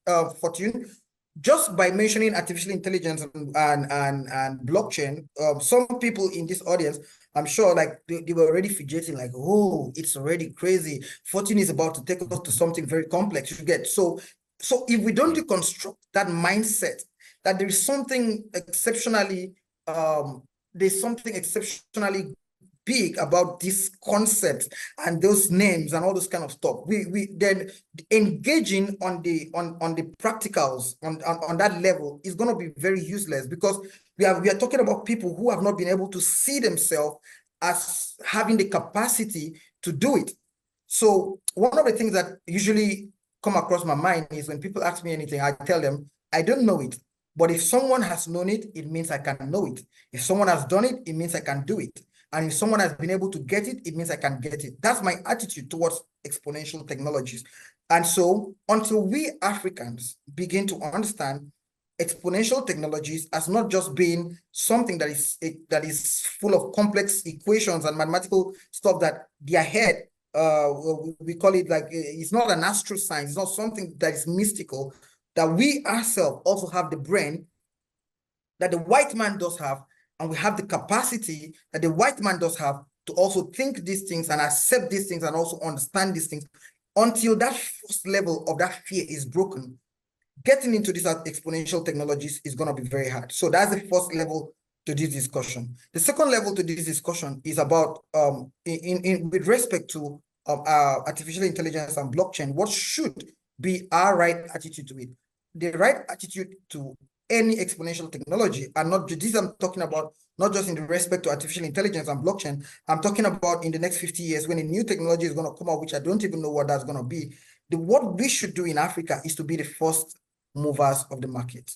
Fortune, just by mentioning artificial intelligence and blockchain, some people in this audience, I'm sure, like they were already fidgeting, like, oh, it's already crazy. Fortune is about to take us to something very complex. You get so if we don't deconstruct that mindset, that there is something exceptionally big about this concept and those names and all those kind of stuff, we then engaging on the practicals on that level is going to be very useless, because we are talking about people who have not been able to see themselves as having the capacity to do it. So one of the things that usually come across my mind is when people ask me anything, I tell them, I don't know it. But if someone has known it, it means I can know it. If someone has done it, it means I can do it. And if someone has been able to get it, it means I can get it. That's my attitude towards exponential technologies. And so until we Africans begin to understand exponential technologies as not just being something that is full of complex equations and mathematical stuff that their head, we call it, like, it's not an astroscience, it's not something that is mystical, that we ourselves also have the brain that the white man does have, and we have the capacity that the white man does have to also think these things and accept these things and also understand these things. Until that first level of that fear is broken, getting into these exponential technologies is going to be very hard. So that's the first level to this discussion. The second level to this discussion is about, with respect to artificial intelligence and blockchain, what should be our right attitude to it? The right attitude to any exponential technology, and not this, I'm talking about not just in respect to artificial intelligence and blockchain, I'm talking about in the next 50 years when a new technology is going to come out, which I don't even know what that's going to be. What we should do in Africa is to be the first movers of the market.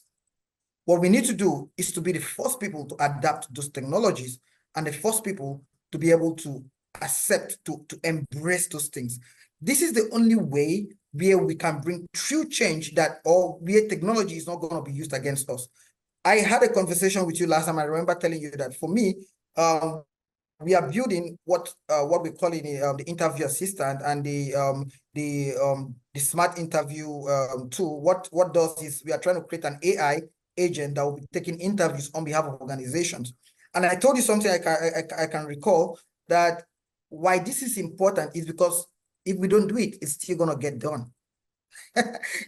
What we need to do is to be the first people to adapt those technologies and the first people to be able to accept, to embrace those things. This is the only way where we can bring true change, that or where technology is not going to be used against us. I had a conversation with you last time. I remember telling you that for me, we are building what we call it the interview assistant and the smart interview tool. What does is we are trying to create an AI agent that will be taking interviews on behalf of organizations. And I told you something I can recall, that why this is important is because if we don't do it, it's still going to get done.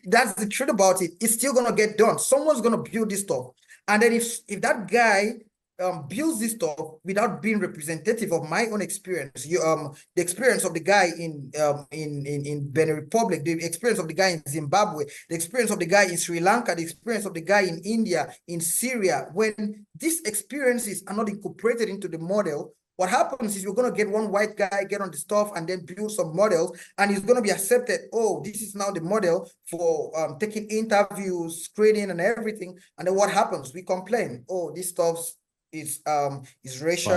That's the truth about it. It's still going to get done. Someone's going to build this stuff. And then if that guy builds this stuff without being representative of my own experience, the experience of the guy in Benin Republic, the experience of the guy in Zimbabwe, the experience of the guy in Sri Lanka, the experience of the guy in India, in Syria, when these experiences are not incorporated into the model, what happens is you're going to get one white guy get on the stuff and then build some models, and it's going to be accepted. Oh, this is now the model for taking interviews, screening, and everything. And then what happens? We complain. Oh, this stuff is racial,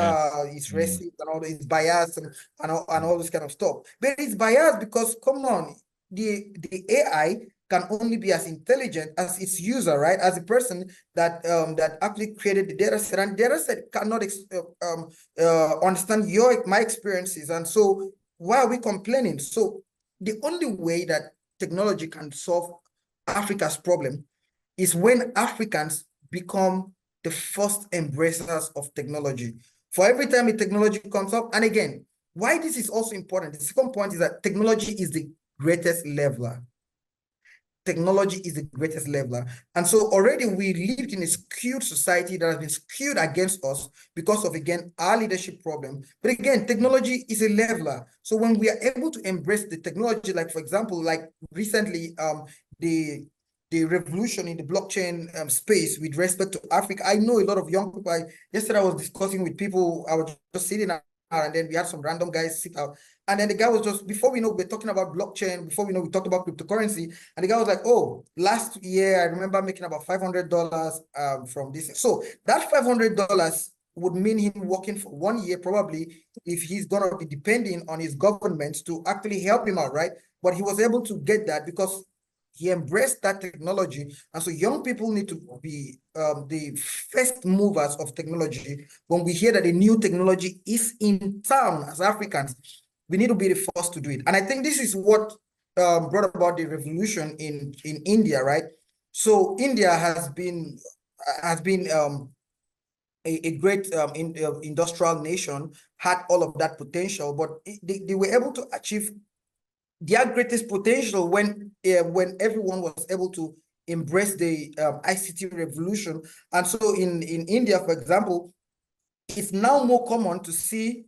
it's racist, and all it's biased, and all this kind of stuff. But it's biased because, come on, the AI can only be as intelligent as its user, right? As the person that actually created the data set, and data set cannot understand my experiences. And so why are we complaining? So the only way that technology can solve Africa's problem is when Africans become the first embracers of technology. For every time a technology comes up, and again, why this is also important, the second point is that technology is the greatest leveler. technology is the greatest leveler. And so already we lived in a skewed society that has been skewed against us because of, again, our leadership problem. But again, technology is a leveler. So when we are able to embrace the technology, like, for example, like recently, the revolution in the blockchain space with respect to Africa, I know a lot of young people. Yesterday I was discussing with people, I was just sitting out, and then we had some random guys sit out. And then the guy was just, before we know, we're talking about blockchain, before we know, we talked about cryptocurrency. And the guy was like, oh, last year, I remember making about $500 from this. So that $500 would mean him working for 1 year, probably, if he's going to be depending on his government to actually help him out, right? But he was able to get that because he embraced that technology. And so young people need to be the first movers of technology. When we hear that a new technology is in town as Africans, we need to be the first to do it. And I think this is what brought about the revolution in India, right? So India has been a great industrial nation, had all of that potential, but they were able to achieve their greatest potential when everyone was able to embrace the ICT revolution. And so in India, for example, it's now more common to see,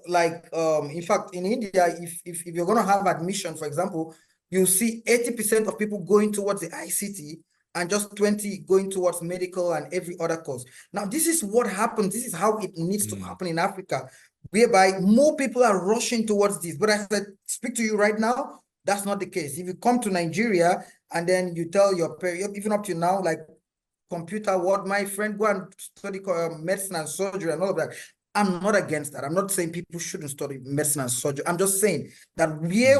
like, in fact, in India, if you're going to have admission, for example, you'll see 80% of people going towards the ICT and just 20 going towards medical and every other course. Now, this is what happens. This is how it needs to happen in Africa, whereby more people are rushing towards this. But as I speak to you right now, that's not the case. If you come to Nigeria and then you tell your parents, even up to now, like computer, what my friend, go and study medicine and surgery and all of that. I'm not against that. I'm not saying people shouldn't study medicine and surgery. I'm just saying that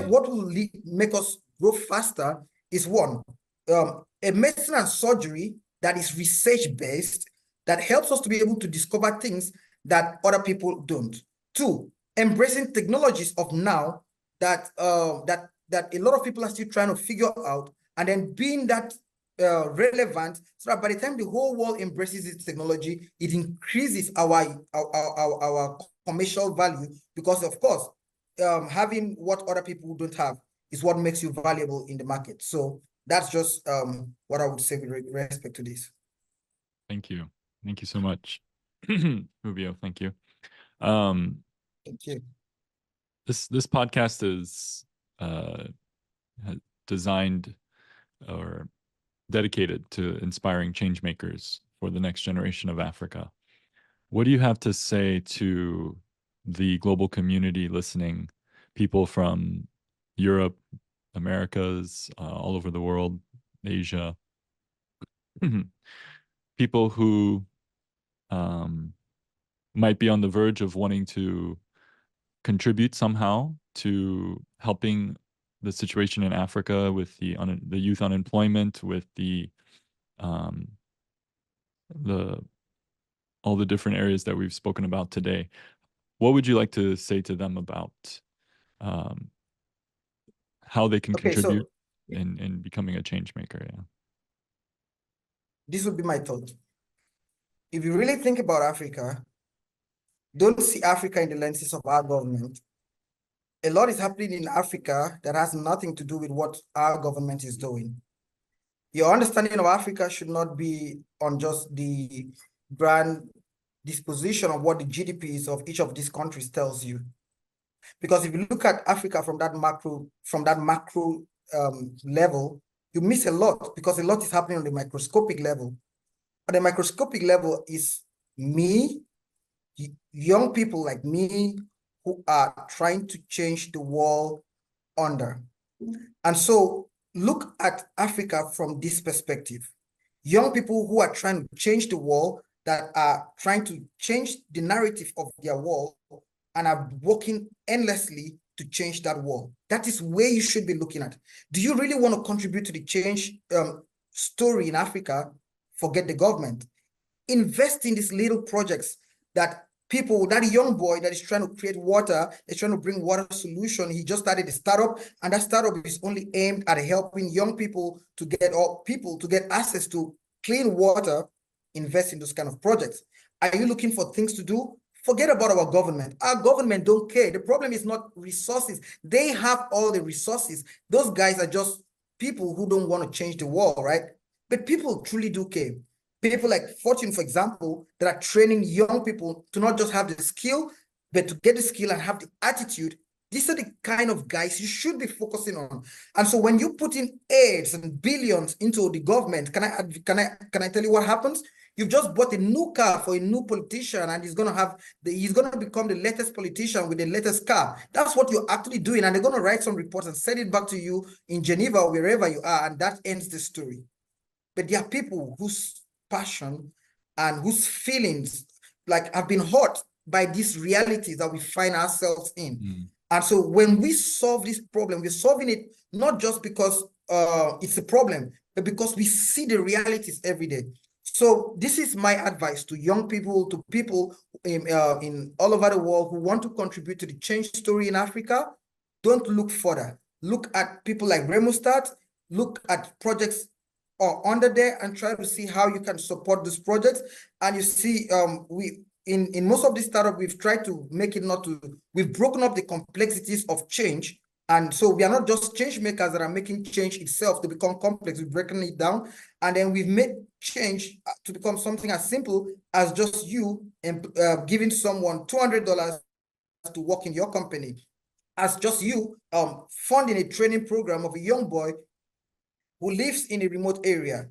what will make us grow faster is one, a medicine and surgery that is research-based, that helps us to be able to discover things that other people don't. Two, embracing technologies of now that that a lot of people are still trying to figure out, and then being that relevant, so that by the time the whole world embraces this technology, it increases our commercial value, because of course, having what other people don't have is what makes you valuable in the market. So that's just what I would say with respect to this. Thank you. Thank you so much, Ubio. Thank you. Thank you. This podcast is designed or dedicated to inspiring change makers for the next generation of Africa. What do you have to say to the global community listening, people from Europe, Americas, all over the world, Asia, people who might be on the verge of wanting to contribute somehow to helping the situation in Africa with the youth unemployment, with the all the different areas that we've spoken about today? What would you like to say to them about how they can contribute in becoming a change maker? Yeah. This would be my thought. If you really think about Africa, don't see Africa in the lenses of our government. A lot is happening in Africa that has nothing to do with what our government is doing. Your understanding of Africa should not be on just the grand disposition of what the GDPs of each of these countries tells you. Because if you look at Africa from that macro level, you miss a lot, because a lot is happening on the microscopic level. At the microscopic level is me, young people like me, who are trying to change the world under. And so look at Africa from this perspective. Young people who are trying to change the world, that are trying to change the narrative of their world and are working endlessly to change that world. That is where you should be looking at. Do you really want to contribute to the change story in Africa? Forget the government. Invest in these little projects that people, that young boy that is trying to create water, is trying to bring water solution. He just started a startup, and that startup is only aimed at helping young people to get access to clean water. Invest in those kind of projects. Are you looking for things to do? Forget about our government. Our government don't care. The problem is not resources. They have all the resources. Those guys are just people who don't want to change the world, right? But people truly do care. People like Fortune, for example, that are training young people to not just have the skill, but to get the skill and have the attitude. These are the kind of guys you should be focusing on. And so when you put in aids and billions into the government, can I tell you what happens? You've just bought a new car for a new politician, and he's gonna become the latest politician with the latest car. That's what you're actually doing, and they're gonna write some reports and send it back to you in Geneva or wherever you are, and that ends the story. But there are people whose passion and whose feelings like have been hurt by these realities that we find ourselves in. Mm. And so when we solve this problem, we're solving it not just because it's a problem, but because we see the realities every day. So this is my advice to young people, to people in all over the world who want to contribute to the change story in Africa. Don't look further. Look at people like Remostart. Look at projects under there and try to see how you can support these projects. And you see, in most of these startups, we've tried to make it we've broken up the complexities of change. And so we are not just change makers that are making change itself to become complex. We've broken it down, and then we've made change to become something as simple as just you giving someone $200 to work in your company, as just you funding a training program of a young boy who lives in a remote area,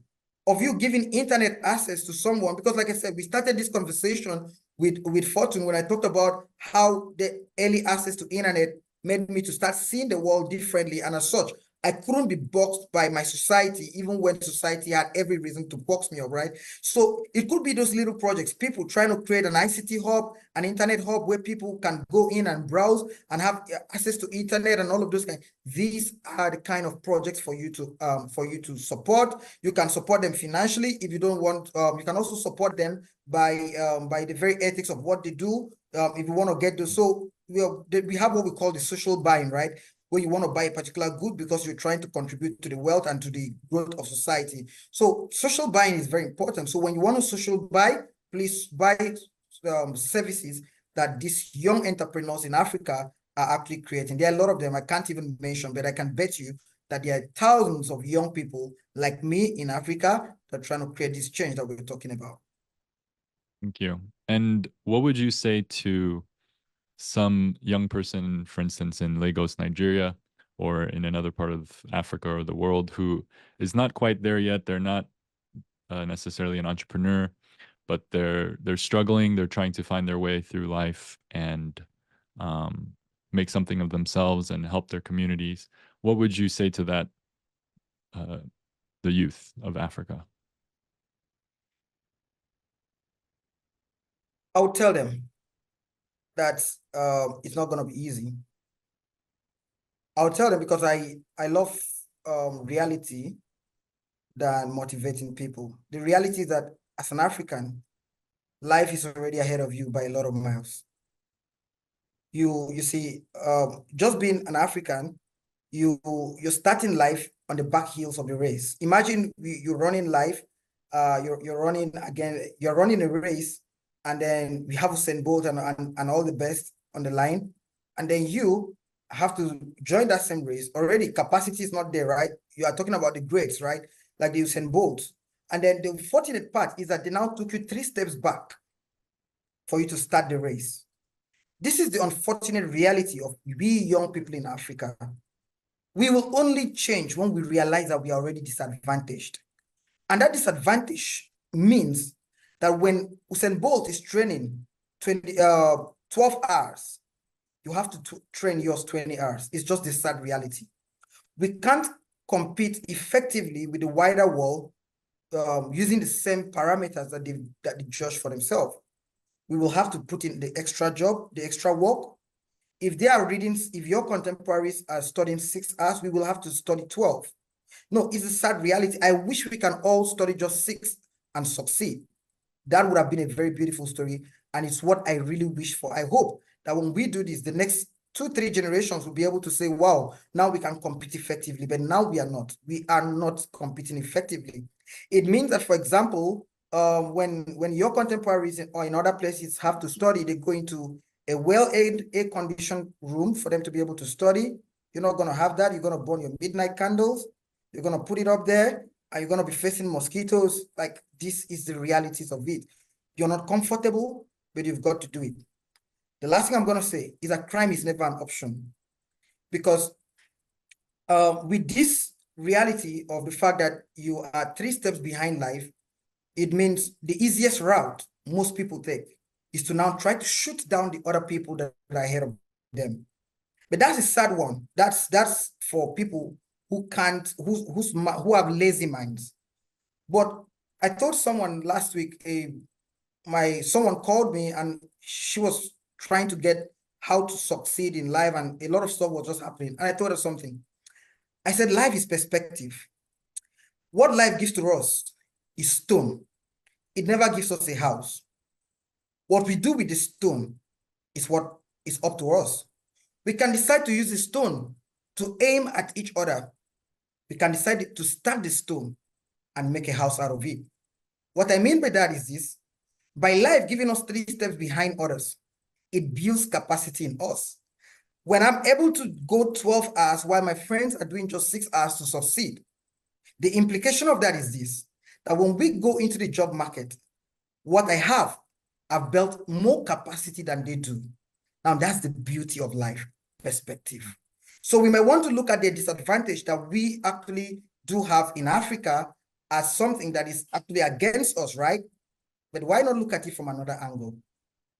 of you giving internet access to someone. Because like I said, we started this conversation with Fortune when I talked about how the early access to internet made me to start seeing the world differently. And as such, I couldn't be boxed by my society, even when society had every reason to box me up, right? So it could be those little projects, people trying to create an ICT hub, an internet hub where people can go in and browse and have access to internet and all of those kinds. These are the kind of projects for you to support. You can support them financially if you don't want. You can also support them by the very ethics of what they do. If you want to get those, so we have what we call the social buying, right? Where you want to buy a particular good because you're trying to contribute to the wealth and to the growth of society. So social buying is very important. So when you want to social buy, please buy services that these young entrepreneurs in Africa are actually creating. There are a lot of them I can't even mention, but I can bet you that there are thousands of young people like me in Africa that are trying to create this change that we're talking about. Thank you. And what would you say to some young person, for instance, in Lagos, Nigeria, or in another part of Africa or the world who is not quite there yet? They're not necessarily an entrepreneur, but they're struggling. They're trying to find their way through life and make something of themselves and help their communities. What would you say to that, the youth of Africa? I would tell them that it's not going to be easy. I'll tell them because I love reality than motivating people. The reality is that as an African, life is already ahead of you by a lot of miles. You see, just being an African, you're starting life on the back heels of the race. Imagine you're running life, you're running a race, and then we have Usain Bolt and all the best on the line, and then you have to join that same race. Already capacity is not there, right? You are talking about the greats, right? Like the Usain Bolt. And then the fortunate part is that they now took you 3 steps back for you to start the race. This is the unfortunate reality of we young people in Africa. We will only change when we realize that we are already disadvantaged. And that disadvantage means that when Usain Bolt is training 12 hours, you have to train yours 20 hours. It's just the sad reality. We can't compete effectively with the wider world using the same parameters that they judge for themselves. We will have to put in the extra job, the extra work. If your contemporaries are studying 6 hours, we will have to study 12. No, it's a sad reality. I wish we can all study just 6 and succeed. That would have been a very beautiful story. And it's what I really wish for. I hope that when we do this, the next 2-3 generations will be able to say, wow, now we can compete effectively. But now we are not. We are not competing effectively. It means that, for example, when your contemporaries or in other places have to study, they go into a air-conditioned room for them to be able to study. You're not going to have that. You're going to burn your midnight candles. You're going to put it up there and you're going to be facing mosquitoes. Like, this is the realities of it. You're not comfortable, but you've got to do it. The last thing I'm going to say is that crime is never an option, because with this reality of the fact that you are 3 steps behind life, it means the easiest route most people take is to now try to shoot down the other people that are ahead of them. But that's a sad one. That's for people who can't, who have lazy minds. But I told someone last week, someone called me and she was trying to get how to succeed in life, and a lot of stuff was just happening. And I told her something. I said, life is perspective. What life gives to us is stone. It never gives us a house. What we do with the stone is what is up to us. We can decide to use the stone to aim at each other. We can decide to stack the stone and make a house out of it. What I mean by that is this: by life giving us 3 steps behind others, it builds capacity in us. When I'm able to go 12 hours while my friends are doing just 6 hours to succeed, the implication of that is this: that when we go into the job market, what I have, I've built more capacity than they do. Now, that's the beauty of life perspective. So we may want to look at the disadvantage that we actually do have in Africa as something that is actually against us, right? But why not look at it from another angle?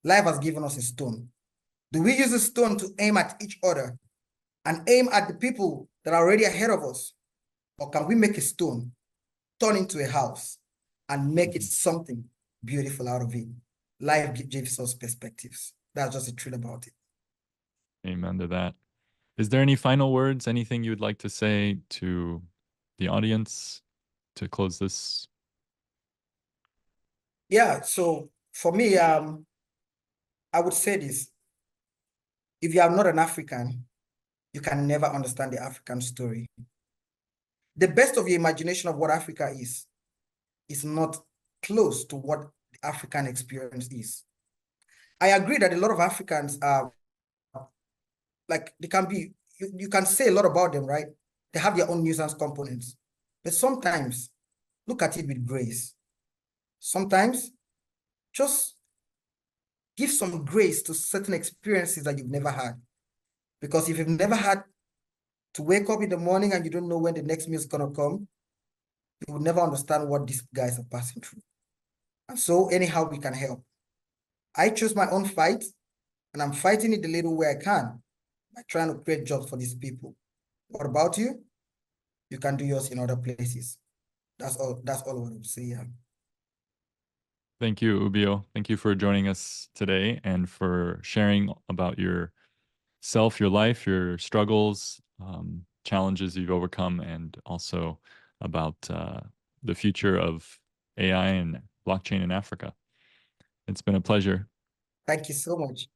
Life has given us a stone. Do we use a stone to aim at each other and aim at the people that are already ahead of us? Or can we make a stone, turn into a house, and make it something beautiful out of it? Life gives us perspectives. That's just the truth about it. Amen to that. Is there any final words, anything you would like to say to the audience to close this? Yeah, so for me, I would say this: if you are not an African, you can never understand the African story. The best of your imagination of what Africa is not close to what the African experience is. I agree that a lot of Africans are, like, they can be, you can say a lot about them, right? They have their own nuisance components. But sometimes, look at it with grace. Sometimes, just give some grace to certain experiences that you've never had. Because if you've never had to wake up in the morning and you don't know when the next meal is going to come, you will never understand what these guys are passing through. And so anyhow we can help. I chose my own fight, and I'm fighting it the little way I can by trying to create jobs for these people. What about you? You can do yours in other places. That's all I want to say. Yeah. Thank you, Ubio. Thank you for joining us today and for sharing about yourself, your life, your struggles, challenges you've overcome, and also about the future of AI and blockchain in Africa. It's been a pleasure. Thank you so much.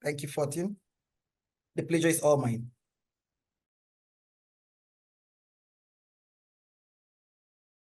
Thank you, Fortune. The pleasure is all mine.